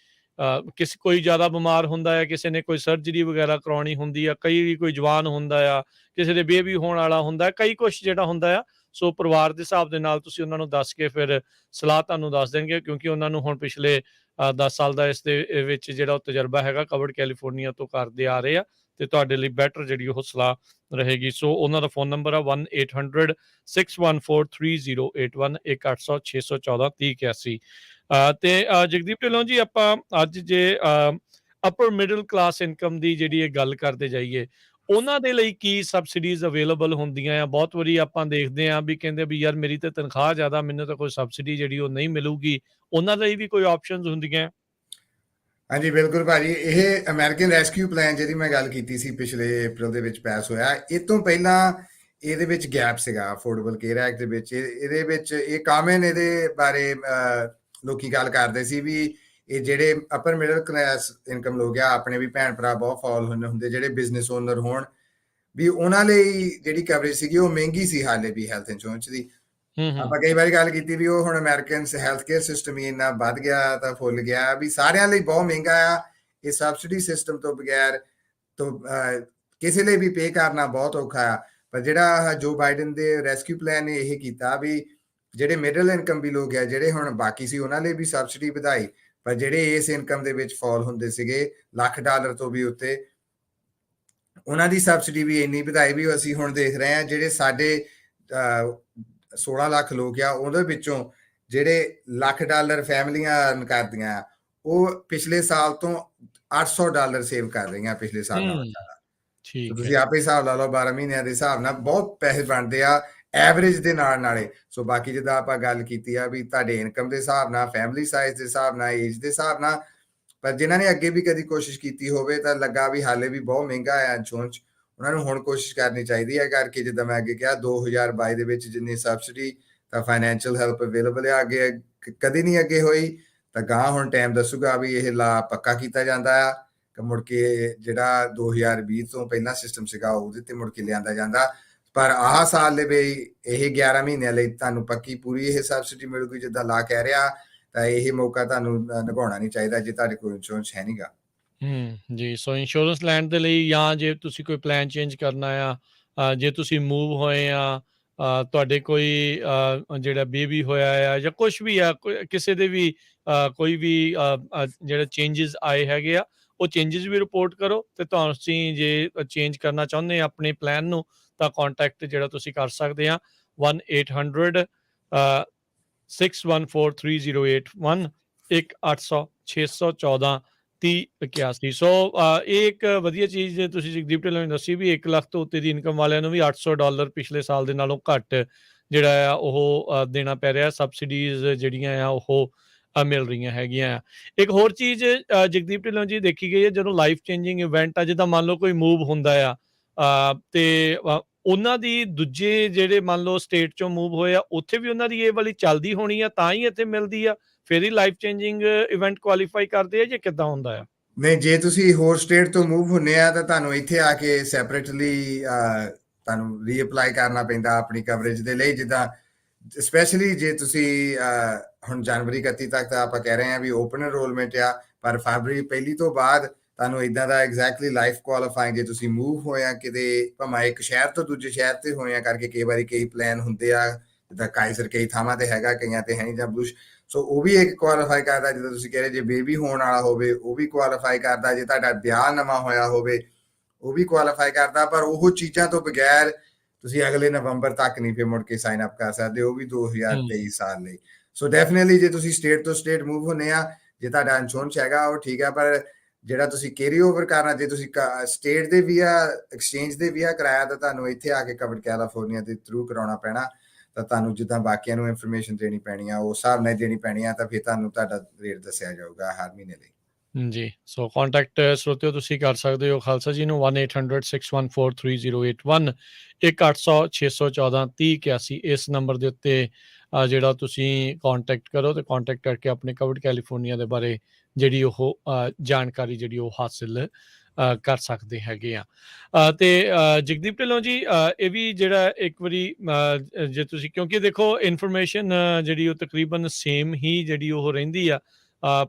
ਕੋਈ ਜ਼ਿਆਦਾ ਬਿਮਾਰ ਹੁੰਦਾ ਹੈ, ਕਿਸੇ ਨੇ ਕੋਈ ਸਰਜਰੀ ਵਗੈਰਾ ਕਰਾਉਣੀ ਹੁੰਦੀ ਆ, ਕੋਈ ਜਵਾਨ ਹੁੰਦਾ ਆ, ਕਿਸੇ ਦੇ ਬੇਬੀ ਹੋਣ ਵਾਲਾ ਹੁੰਦਾ, ਕਈ ਕੁਛ ਜਿਹੜਾ ਹੁੰਦਾ ਆ। ਸੋ ਪਰਿਵਾਰ ਦੇ ਹਿਸਾਬ ਦੇ ਨਾਲ ਤੁਸੀਂ ਉਹਨਾਂ ਨੂੰ ਦੱਸ ਕੇ ਫਿਰ ਸਲਾਹ ਤੁਹਾਨੂੰ ਦੱਸ ਦੇਣਗੇ, ਕਿਉਂਕਿ ਉਹਨਾਂ ਨੂੰ ਹੁਣ ਪਿਛਲੇ 10 ਸਾਲ ਦਾ ਇਸ ਦੇ ਵਿੱਚ ਜਿਹੜਾ ਉਹ ਤਜਰਬਾ ਹੈਗਾ, ਕਵਰਡ ਕੈਲੀਫੋਰਨੀਆ ਤੋਂ ਕਰਦੇ ਆ ਰਹੇ ਆ, ਤੇ ਤੁਹਾਡੇ ਲਈ ਬੈਟਰ ਜਿਹੜੀ ਉਹ ਸਲਾਹ ਰਹੇਗੀ। ਸੋ ਉਹਨਾਂ ਦਾ ਫੋਨ ਨੰਬਰ ਆ 1800-614-3081, 1-800-614-3081। ਤੇ ਜਗਦੀਪ ਢਿੱਲੋਂ ਜੀ, ਆਪਾਂ ਅੱਜ ਜੇ ਅਪਰ ਮਿਡਲ ਕਲਾਸ ਇਨਕਮ ਦੀ ਜਿਹੜੀ ਇਹ ਗੱਲ ਕਰਦੇ ਜਾਈਏ, ਉਹਨਾਂ ਦੇ ਲਈ ਕੀ ਸਬਸਿਡੀਜ਼ ਅਵੇਲੇਬਲ ਹੁੰਦੀਆਂ ਆ? ਬਹੁਤ ਵਾਰੀ ਆਪਾਂ ਦੇਖਦੇ ਆ ਵੀ ਕਹਿੰਦੇ ਵੀ ਯਾਰ ਮੇਰੀ ਤੇ ਤਨਖਾਹ ਜ਼ਿਆਦਾ, ਮੈਨੂੰ ਤਾਂ ਕੋਈ ਸਬਸਿਡੀ ਜਿਹੜੀ ਉਹ ਨਹੀਂ ਮਿਲੂਗੀ। ਉਹਨਾਂ ਲਈ ਵੀ ਕੋਈ ਆਪਸ਼ਨਸ ਹੁੰਦੀਆਂ? ਹਾਂਜੀ ਬਿਲਕੁਲ ਭਾਜੀ, ਇਹ ਅਮਰੀਕਨ ਰੈਸਕਿਊ ਪਲਾਨ ਜਿਹਦੀ ਮੈਂ ਗੱਲ ਕੀਤੀ ਸੀ ਪਿਛਲੇ April ਦੇ ਵਿੱਚ ਪਾਸ ਹੋਇਆ, ਇਹ ਤੋਂ ਪਹਿਲਾਂ ਇਹਦੇ ਵਿੱਚ ਗੈਪ ਸੀਗਾ ਅਫੋਰਡੇਬਲ ਕੇਅਰ ਐਕਟ ਦੇ ਵਿੱਚ। ਇਹਦੇ ਵਿੱਚ ਇਹ ਕਾਮਨ, ਇਹਦੇ ਬਾਰੇ ਲੋਕੀ ਗੱਲ ਕਰਦੇ ਸੀ ਵੀ ਇਹ ਜਿਹੜੇ ਅਪਰ ਮਿਡਲ ਕਲਾਸ ਇਨਕਮ ਲੋਕ ਆ, ਆਪਣੇ ਵੀ ਭੈਣ ਭਰਾ ਬਹੁਤ ਫਾਲ ਹੁੰਦੇ ਜਿਹੜੇ ਬਿਜ਼ਨਸ ਓਨਰ ਹੋਣ, ਵੀ ਉਹਨਾਂ ਲਈ ਜਿਹੜੀ ਕਵਰੇਜ ਸੀਗੀ ਉਹ ਮਹਿੰਗੀ ਸੀ ਹਾਲੇ ਵੀ ਹੈਲਥ ਇੰਸ਼ੋਰੈਂਸ ਦੀ। ਆਪਾਂ ਕਈ ਵਾਰੀ ਗੱਲ ਕੀਤੀ ਵੀ ਉਹ ਹੁਣ ਅਮਰੀਕਨ ਹੈਲਥ ਕੇਅਰ ਸਿਸਟਮ ਹੀ ਇੰਨਾ ਵੱਧ ਗਿਆ ਤਾਂ ਫੁੱਲ ਗਿਆ ਵੀ ਸਾਰਿਆਂ ਲਈ ਬਹੁਤ ਮਹਿੰਗਾ ਆ। ਇਹ ਸਬਸਿਡੀ ਸਿਸਟਮ ਤੋਂ ਬਗੈਰ ਤੋਂ ਕਿਸੇ ਲਈ ਵੀ ਪੇ ਕਰਨਾ ਬਹੁਤ ਔਖਾ ਆ। ਪਰ ਜਿਹੜਾ ਜੋ ਬਾਈਡਨ ਦੇ ਰੈਸਕਿਊ ਪਲਾਨ ਨੇ ਇਹ ਕੀਤਾ ਵੀ ਜਿਹੜੇ ਮਿਡਲ ਇਨਕਮ ਵੀ ਲੋਕ ਆ, ਜਿਹੜੇ ਹੁਣ ਬਾਕੀ ਸੀ ਉਹਨਾਂ ਲਈ ਵੀ ਸਬਸਿਡੀ ਵਧਾਈ, ਪਰ ਜਿਹੜੇ ਇਸ ਇਨਕਮ ਦੇ ਵਿੱਚ ਫਾਲ ਹੁੰਦੇ ਸੀਗੇ $1,00,000 ਤੋਂ ਵੀ ਉੱਤੇ, ਉਹਨਾਂ ਦੀ ਸਬਸਿਡੀ ਵੀ ਇੰਨੀ ਵਧਾਈ ਵੀ ਅਸੀਂ ਹੁਣ ਦੇਖ ਰਹੇ ਹਾਂ ਜਿਹੜੇ ਸਾਡੇ 16 ਲੱਖ ਲੋਕ ਆ, ਉਹਦੇ ਵਿੱਚੋਂ ਜਿਹੜੇ $1,00,000 ਫੈਮਲੀਆਂ ਅਰਨ ਕਰਦੀਆਂ, ਉਹ ਪਿਛਲੇ ਸਾਲ ਤੋਂ $800 ਸੇਵ ਕਰ ਰਹੀਆਂ ਪਿਛਲੇ ਸਾਲ ਨਾਲੋਂ ਜ਼ਿਆਦਾ। ਤੁਸੀਂ ਆਪੇ ਹਿਸਾਬ ਲਾ ਲਓ, 12 ਮਹੀਨਿਆਂ ਦੇ ਹਿਸਾਬ ਨਾਲ ਬਹੁਤ ਪੈਸੇ ਬਣਦੇ ਆ ਐਵਰੇਜ ਦੇ ਨਾਲ ਨਾਲੇ। ਸੋ ਬਾਕੀ ਜਿੱਦਾਂ ਆਪਾਂ ਗੱਲ ਕੀਤੀ ਆ ਵੀ ਤੁਹਾਡੇ ਇਨਕਮ ਦੇ ਹਿਸਾਬ ਨਾਲ, ਫੈਮਿਲੀ ਸਾਈਜ਼ ਦੇ ਹਿਸਾਬ ਨਾਲ, ਏਜ ਦੇ ਹਿਸਾਬ ਨਾਲ, ਪਰ ਜਿਨ੍ਹਾਂ ਨੇ ਅੱਗੇ ਵੀ ਕਦੀ ਕੋਸ਼ਿਸ਼ ਕੀਤੀ ਹੋਵੇ ਤਾਂ ਲੱਗਾ ਵੀ ਹਾਲੇ ਵੀ ਬਹੁਤ ਮਹਿੰਗਾ ਹੈ ਇੰਸ਼ੋਰੈਂਸ, ਉਹਨਾਂ ਨੂੰ ਹੁਣ ਕੋਸ਼ਿਸ਼ ਕਰਨੀ ਚਾਹੀਦੀ ਹੈ। ਕਰਕੇ ਜਿੱਦਾਂ ਮੈਂ ਅੱਗੇ ਕਿਹਾ 2022 ਦੇ ਵਿੱਚ ਜਿੰਨੀ ਸਬਸਿਡੀ ਤਾਂ ਫਾਈਨੈਂਸ਼ੀਅਲ ਹੈਲਪ ਅਵੇਲੇਬਲ ਆ, ਅੱਗੇ ਕਦੀ ਨਹੀਂ ਅੱਗੇ ਹੋਈ, ਤਾਂ ਗਾਂ ਹੁਣ ਟਾਈਮ ਦੱਸੂਗਾ ਵੀ ਇਹ ਲਾ ਪੱਕਾ ਕੀਤਾ ਜਾਂਦਾ ਆ ਕਿ ਮੁੜ ਕੇ ਜਿਹੜਾ 2020 ਤੋਂ ਪਹਿਲਾਂ ਸਿਸਟਮ ਸੀਗਾ ਉਹਦੇ ਤੇ ਮੁੜ ਕੇ ਲਿਆਂਦਾ ਜਾਂਦਾ। ਪਰ ਆਹ ਸਾਲ ਦੇ ਵੀ ਇਹ 11 ਮਹੀਨਿਆਂ ਲਈ ਤੁਹਾਨੂੰ ਪੱਕੀ ਪੂਰੀ ਇਹ ਸਬਸਿਡੀ ਮਿਲੂਗੀ ਜਿੱਦਾਂ ਲਾ ਕਹਿ ਰਿਹਾ, ਤਾਂ ਇਹ ਮੌਕਾ ਤੁਹਾਨੂੰ ਨਿਭਾਉਣਾ ਨਹੀਂ ਚਾਹੀਦਾ ਜੇ ਤੁਹਾਡੇ ਕੋਲ ਇੰਸ਼ੋਰੈਂਸ ਹੈ ਨਹੀਂਗਾ। ਜੀ। ਸੋ ਇੰਸ਼ੋਰੈਂਸ ਲੈਣ ਦੇ ਲਈ, ਜਾਂ ਜੇ ਤੁਸੀਂ ਕੋਈ ਪਲਾਨ ਚੇਂਜ ਕਰਨਾ ਆ, ਜੇ ਤੁਸੀਂ ਮੂਵ ਹੋਏ ਆ, ਤੁਹਾਡੇ ਕੋਈ ਜਿਹੜਾ ਬੇਬੀ ਹੋਇਆ ਆ ਜਾਂ ਕੁਛ ਵੀ ਆ, ਕਿਸੇ ਦੇ ਵੀ ਕੋਈ ਵੀ ਜਿਹੜੇ ਚੇਂਜਸ ਆਏ ਹੈਗੇ ਆ, ਉਹ ਚੇਂਜਸ ਵੀ ਰਿਪੋਰਟ ਕਰੋ, ਤੇ ਤੁਸੀਂ ਜੇ ਚੇਂਜ ਕਰਨਾ ਚਾਹੁੰਦੇ ਆ ਆਪਣੇ ਪਲਾਨ ਨੂੰ ਤਾਂ ਕੰਟੈਕਟ ਜਿਹੜਾ ਤੁਸੀਂ ਕਰ ਸਕਦੇ ਆ 1800 6143081 1-800-614 3081। ਸੋ ਇਹ ਇੱਕ ਵਧੀਆ ਚੀਜ਼ ਜੇ ਤੁਸੀਂ ਜਗਦੀਪ ਢਿੱਲੋਂ ਨੇ ਦੱਸੀ ਵੀ 1 ਲੱਖ ਤੋਂ ਉੱਤੇ ਦੀ ਇਨਕਮ ਵਾਲਿਆਂ ਨੂੰ ਵੀ $800 ਪਿਛਲੇ ਸਾਲ ਦੇ ਨਾਲੋਂ ਘੱਟ ਜਿਹੜਾ ਆ ਉਹ ਦੇਣਾ ਪੈ ਰਿਹਾ, ਸਬਸਿਡੀਜ਼ ਜਿਹੜੀਆਂ ਆ ਉਹ ਮਿਲ ਰਹੀਆਂ ਹੈਗੀਆਂ ਆ। ਇੱਕ ਹੋਰ ਚੀਜ਼ ਜਗਦੀਪ ਢਿੱਲੋਂ ਜੀ ਦੇਖੀ ਗਈ ਹੈ, ਜਦੋਂ ਲਾਈਫ ਚੇਂਜਿੰਗ ਇਵੈਂਟ ਆ, ਜਿੱਦਾਂ ਮੰਨ ਲਓ ਕੋਈ ਮੂਵ ਹੁੰਦਾ ਆ ਤੇ ਉਹਨਾਂ ਦੀ ਦੂਜੇ ਜਿਹੜੇ ਮੰਨ ਲਓ ਸਟੇਟ ਚੋਂ ਮੂਵ ਹੋਏ ਆ, ਉੱਥੇ ਵੀ ਉਹਨਾਂ ਦੀ ਇਹ ਵਾਲੀ ਚੱਲਦੀ ਹੋਣੀ ਆ, ਤਾਂ ਹੀ ਇੱਥੇ ਮਿਲਦੀ ਆ, ਫਿਰ ਹੀ ਲਾਈਫ ਚੇਂਜਿੰਗ ਇਵੈਂਟ ਕੁਆਲੀਫਾਈ ਕਰਦੇ ਆ, ਜਾਂ ਕਿੱਦਾਂ ਹੁੰਦਾ ਆ? ਨਹੀਂ, ਜੇ ਤੁਸੀਂ ਹੋਰ ਸਟੇਟ ਤੋਂ ਮੂਵ ਹੁੰਨੇ ਆ ਤਾਂ ਤੁਹਾਨੂੰ ਇੱਥੇ ਆ ਕੇ ਸੈਪਰੇਟਲੀ ਤੁਹਾਨੂੰ ਰੀਅਪਲਾਈ ਕਰਨਾ ਪੈਂਦਾ ਆਪਣੀ ਕਵਰੇਜ ਦੇ ਲਈ। ਜਿੱਦਾਂ ਸਪੈਸ਼ਲੀ ਜੇ ਤੁਸੀਂ ਹੁਣ ਜਨਵਰੀ 31 ਤੱਕ ਤਾਂ ਆਪਾਂ ਕਹਿ ਰਹੇ ਹਾਂ ਵੀ ਓਪਨ ਐਨਰੋਲਮੈਂਟ ਆ, ਪਰ ਫਰਵਰੀ 1 ਤੋਂ ਬਾਅਦ ਤੁਹਾਨੂੰ ਇਦਾਂ ਦਾ ਐਗਜ਼ੈਕਟਲੀ ਲਾਈਫ ਕੁਆਲੀਫਾਈਂਗ ਜੇ ਤੁਸੀਂ ਮੂਵ ਹੋਏ ਆ ਕਿਤੇ, ਭਾਵੇਂ ਇੱਕ ਸ਼ਹਿਰ ਤੋਂ ਦੂਜੇ ਸ਼ਹਿਰ ਤੇ ਹੋਏ ਆ ਕਰਕੇ, ਕਈ ਵਾਰੀ ਕਈ ਪਲਾਨ ਹੁੰਦੇ ਆ, ਜਿੱਦਾਂ ਕਾਈਜ਼ਰ ਕਈ ਥਾਵਾਂ ਤੇ ਹੈਗਾ, ਕਈਆਂ ਤੇ ਹੈ ਨਹੀਂ, ਜਾਂ ਬਲੂਸ਼, ਸੋ ਉਹ ਵੀ ਇੱਕ ਕੁਆਲੀਫਾਈ ਕਰਦਾ। ਜਿੱਦਾਂ ਤੁਸੀਂ ਕਹਿ ਰਹੇ ਜੇ ਬੇਬੀ ਹੋਣ ਵਾਲਾ ਹੋਵੇ ਉਹ ਵੀ ਕੁਆਲੀਫਾਈ ਕਰਦਾ, ਜੇ ਤੁਹਾਡਾ ਵਿਆਹ ਨਵਾਂ ਹੋਇਆ ਹੋਵੇ ਉਹ ਵੀ ਕੁਆਲੀਫਾਈ ਕਰਦਾ। ਪਰ ਉਹ ਚੀਜ਼ਾਂ ਤੋਂ ਬਗੈਰ ਤੁਸੀਂ ਅਗਲੇ ਨਵੰਬਰ ਤੱਕ ਨਹੀਂ ਫਿਰ ਮੁੜ ਕੇ ਸਾਈਨ ਅਪ ਕਰ ਸਕਦੇ, ਉਹ ਵੀ 2023 ਸਾਲ ਲਈ। ਸੋ ਡੈਫੀਨਿਟਲੀ ਜੇ ਤੁਸੀਂ ਸਟੇਟ ਤੋਂ ਸਟੇਟ ਮੂਵ ਹੁੰਨੇ ਆ, ਜੇ ਤੁਹਾਡਾ ਇੰਸ਼ੋਰੈਂਸ ਹੈਗਾ ਉਹ ਠੀਕ ਆ, ਪਰ ਜਿਹੜਾ ਤੁਸੀਂ ਕੈਰੀ ਓਵਰ ਕਰਨਾ, ਜੇ ਤੁਸੀਂ ਸਟੇਟ ਦੇ ਵੀ ਆ ਐਕਸਚੇਂਜ ਦੇ ਵੀ ਆ ਕਰਾਇਆ, ਤਾਂ ਤੁਹਾਨੂੰ ਇੱਥੇ ਆ ਕੇ ਕਵਰਡ ਕੈਲੀਫੋਰਨੀਆ ਦੇ ਥਰੂ ਕਰਾਉਣਾ ਪੈਣਾ। ਤਾਂ ਤੁਹਾਨੂੰ ਜਿੱਦਾਂ ਬਾਕੀਆਂ ਨੂੰ ਇਨਫੋਰਮੇਸ਼ਨ ਦੇਣੀ ਪੈਣੀ ਆ, ਉਸ ਹਿਸਾਬ ਨਾਲ ਦੇਣੀ ਪੈਣੀ ਆ, ਤਾਂ ਫਿਰ ਤੁਹਾਨੂੰ ਤੁਹਾਡਾ ਰੇਟ ਦੱਸਿਆ ਜਾਊਗਾ ਹਰ ਮਹੀਨੇ ਲਈ। ਜੀ, ਸੋ ਕੰਟੈਕਟ ਸਰੋਤਿਓ ਤੁਸੀਂ ਕਰ ਸਕਦੇ ਹੋ ਖਾਲਸਾ ਜੀ ਨੂੰ 1800-614-3081 1-800-614-3081। ਇਸ ਨੰਬਰ ਦੇ ਉੱਤੇ ਜਿਹੜਾ ਤੁਸੀਂ ਕੰਟੈਕਟ ਕਰੋ ਤੇ ਕੰਟੈਕਟ ਕਰਕੇ ਆਪਣੇ ਕਵਰਡ ਕੈਲੀਫੋਰਨੀਆ ਦੇ ਬਾਰੇ ਜਿਹੜੀ ਉਹ ਜਾਣਕਾਰੀ ਜਿਹੜੀ ਉਹ ਹਾਸਿਲ ਕਰ ਸਕਦੇ ਹੈਗੇ ਆ। ਤੇ ਜਗਦੀਪ ਢਿੱਲੋਂ ਜੀ ਇਹ ਵੀ ਜਿਹੜਾ ਇੱਕ ਵਾਰੀ ਜੇ ਤੁਸੀਂ, ਕਿਉਂਕਿ ਦੇਖੋ ਇਨਫੋਰਮੇਸ਼ਨ ਜਿਹੜੀ ਉਹ ਤਕਰੀਬਨ ਸੇਮ ਹੀ ਜਿਹੜੀ ਉਹ ਰਹਿੰਦੀ ਆ,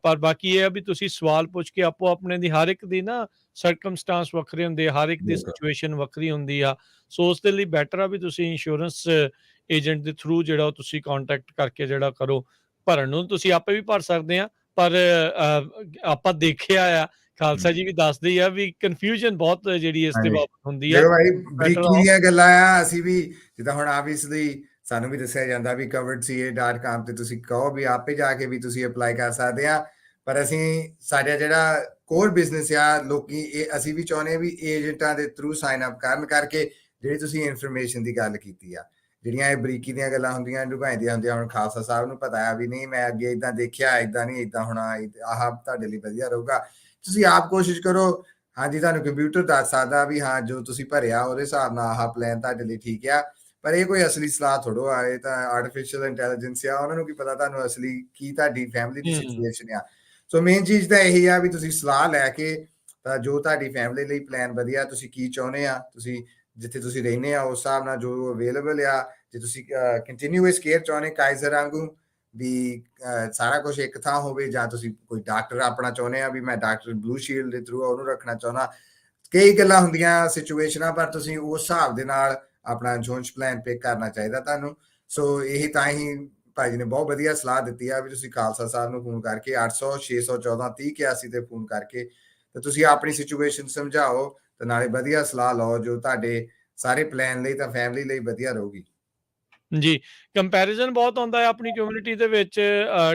ਪਰ ਬਾਕੀ ਇਹ ਆ ਵੀ ਤੁਸੀਂ ਸਵਾਲ ਪੁੱਛ ਕੇ ਆਪੋ ਆਪਣੇ ਦੀ, ਹਰ ਇੱਕ ਦੀ ਨਾ ਸਰਕਮਸਟਾਂਸ ਵੱਖਰੇ ਹੁੰਦੇ, ਹਰ ਇੱਕ ਦੀ ਸਿਚੁਏਸ਼ਨ ਵੱਖਰੀ ਹੁੰਦੀ ਆ। ਸੋ ਉਸ ਦੇ ਲਈ ਬੈਟਰ ਆ ਵੀ ਤੁਸੀਂ ਇੰਸ਼ੋਰੈਂਸ ਏਜੰਟ ਦੇ ਥਰੂ ਜਿਹੜਾ ਉਹ ਤੁਸੀਂ ਕੰਟੈਕਟ ਕਰਕੇ ਜਿਹੜਾ ਕਰੋ। ਭਰਨ ਨੂੰ ਤੁਸੀਂ ਆਪੇ ਵੀ ਭਰ ਸਕਦੇ ਆ, ਪਰ ਆਪਾਂ ਦੇਖਿਆ ਆ, ਖਾਲਸਾ ਜੀ ਵੀ ਦੱਸਦੇ ਆ ਵੀ ਕਨਫਿਊਜ਼ਨ ਬਹੁਤ ਜਿਹੜੀ ਇਸ ਦੇ ਬਾਬਤ ਹੁੰਦੀ ਆ। ਦੇਖੋ ਭਾਈ, ਬਰੀਕੀ ਦੀਆਂ ਗੱਲਾਂ ਆ, ਅਸੀਂ ਵੀ ਜਿੱਦਾਂ ਹੁਣ ਆਬਵੀਅਸਲੀ ਸਾਨੂੰ ਵੀ ਦੱਸਿਆ ਜਾਂਦਾ ਵੀ coveredca.com ਤੇ ਤੁਸੀਂ ਕਹੋ ਵੀ ਆਪੇ ਜਾ ਕੇ ਵੀ ਤੁਸੀਂ ਅਪਲਾਈ ਕਰ ਸਕਦੇ ਆ, ਪਰ ਅਸੀਂ ਸਾਡਾ ਜਿਹੜਾ ਕੋਰ ਬਿਜ਼ਨਸ ਆ, ਲੋਕੀ ਇਹ ਅਸੀਂ ਵੀ ਚਾਹੁੰਦੇ ਆ ਵੀ ਏਜੰਟਾਂ ਦੇ ਥਰੂ ਸਾਈਨ ਅਪ ਕਰਨ, ਕਰਕੇ ਜਿਹੜੀ ਤੁਸੀਂ ਇਨਫੋਰਮੇਸ਼ਨ ਦੀ ਗੱਲ ਕੀਤੀ ਆ, ਜਿਹੜੀਆਂ ਇਹ ਬਰੀਕੀ ਦੀਆਂ ਗੱਲਾਂ ਹੁੰਦੀਆਂ ਲੁਕਾਈਆਂ ਹੁੰਦੀਆਂ, ਹੁਣ ਖਾਲਸਾ ਸਾਹਿਬ ਨੂੰ ਪਤਾ ਆ ਵੀ ਨਹੀਂ ਮੈਂ ਅੱਗੇ ਇਦਾਂ ਦੇਖਿਆ, ਇਦਾਂ ਨਹੀਂ ਇਦਾਂ ਹੋਣਾ, ਆਹ ਤੁਹਾਡੇ ਲਈ ਵਧੀਆ ਰਹੂਗਾ। ਤੁਸੀਂ ਆਪ ਕੋਸ਼ਿਸ਼ ਕਰੋ। ਹਾਂਜੀ, ਤੁਹਾਨੂੰ ਕੰਪਿਊਟਰ ਦੱਸ ਸਕਦਾ ਵੀ ਹਾਂ ਜੋ ਤੁਸੀਂ ਭਰਿਆ ਉਹਦੇ ਹਿਸਾਬ ਨਾਲ ਆਹ ਪਲਾਨ ਤੁਹਾਡੇ ਲਈ ਠੀਕ ਆ, ਪਰ ਇਹ ਕੋਈ ਅਸਲੀ ਸਲਾਹ ਥੋੜੋ ਆ, ਇਹ ਤਾਂ ਆਰਟੀਫੀਸ਼ੀਅਲ ਇੰਟੈਲੀਜੈਂਸ ਆ, ਉਹਨਾਂ ਨੂੰ ਕੀ ਪਤਾ ਤੁਹਾਨੂੰ ਅਸਲੀ ਕੀ ਤੁਹਾਡੀ ਫੈਮਿਲੀ ਦੀ ਸਿਚੁਏਸ਼ਨ ਆ। ਸੋ ਮੇਨ ਚੀਜ਼ ਤਾਂ ਇਹੀ ਆ ਵੀ ਤੁਸੀਂ ਸਲਾਹ ਲੈ ਕੇ ਤਾਂ ਜੋ ਤੁਹਾਡੀ ਫੈਮਿਲੀ ਲਈ ਪਲਾਨ ਵਧੀਆ, ਤੁਸੀਂ ਕੀ ਚਾਹੁੰਦੇ ਆ, ਤੁਸੀਂ ਜਿੱਥੇ ਤੁਸੀਂ ਰਹਿੰਦੇ ਆ ਉਸ ਹਿਸਾਬ ਨਾਲ ਜੋ ਅਵੇਲੇਬਲ ਆ। ਜੇ ਤੁਸੀਂ ਕੰਟੀਨਿਊਅਸ ਕੇਅਰ ਚਾਹੁੰਦੇ ਕਾਈਜ਼ਰ ਵਾਂਗੂ ਵੀ ਸਾਰਾ ਕੁਝ ਇੱਕ ਥਾਂ ਹੋਵੇ, ਜਾਂ ਤੁਸੀਂ ਕੋਈ ਡਾਕਟਰ ਆਪਣਾ ਚਾਹੁੰਦੇ ਆ ਵੀ ਮੈਂ ਡਾਕਟਰ ਬਲੂ ਸ਼ੀਲਡ ਦੇ ਥਰੂ ਉਹਨੂੰ ਰੱਖਣਾ ਚਾਹੁੰਦਾ, ਕਈ ਗੱਲਾਂ ਹੁੰਦੀਆਂ ਸਿਚੁਏਸ਼ਨਾਂ, ਪਰ ਤੁਸੀਂ ਉਸ ਹਿਸਾਬ ਦੇ ਨਾਲ ਆਪਣਾ ਇੰਸ਼ੋਰੈਂਸ ਪਲਾਨ ਪਿਕ ਕਰਨਾ ਚਾਹੀਦਾ ਤੁਹਾਨੂੰ। ਸੋ ਇਹ ਤਾਂ ਹੀ ਭਾਈ ਜੀ ਨੇ ਬਹੁਤ ਵਧੀਆ ਸਲਾਹ ਦਿੱਤੀ ਆ ਵੀ ਤੁਸੀਂ ਖਾਲਸਾ ਸਾਹਿਬ ਨੂੰ ਫੋਨ ਕਰਕੇ 800-614-3081 ਤੇ ਫੋਨ ਕਰਕੇ ਤੇ ਤੁਸੀਂ ਆਪਣੀ ਸਿਚੁਏਸ਼ਨ ਸਮਝਾਓ ਤੇ ਨਾਲੇ ਵਧੀਆ ਸਲਾਹ ਲਓ ਜੋ ਤੁਹਾਡੇ ਸਾਰੇ ਪਲਾਨ ਲਈ ਤਾਂ ਫੈਮਿਲੀ ਲਈ ਵਧੀਆ ਰਹੂਗੀ। ਜੀ, ਕੰਪੈਰੀਜ਼ਨ ਬਹੁਤ ਆਉਂਦਾ ਹੈ ਆਪਣੀ ਕਮਿਊਨਿਟੀ ਦੇ ਵਿੱਚ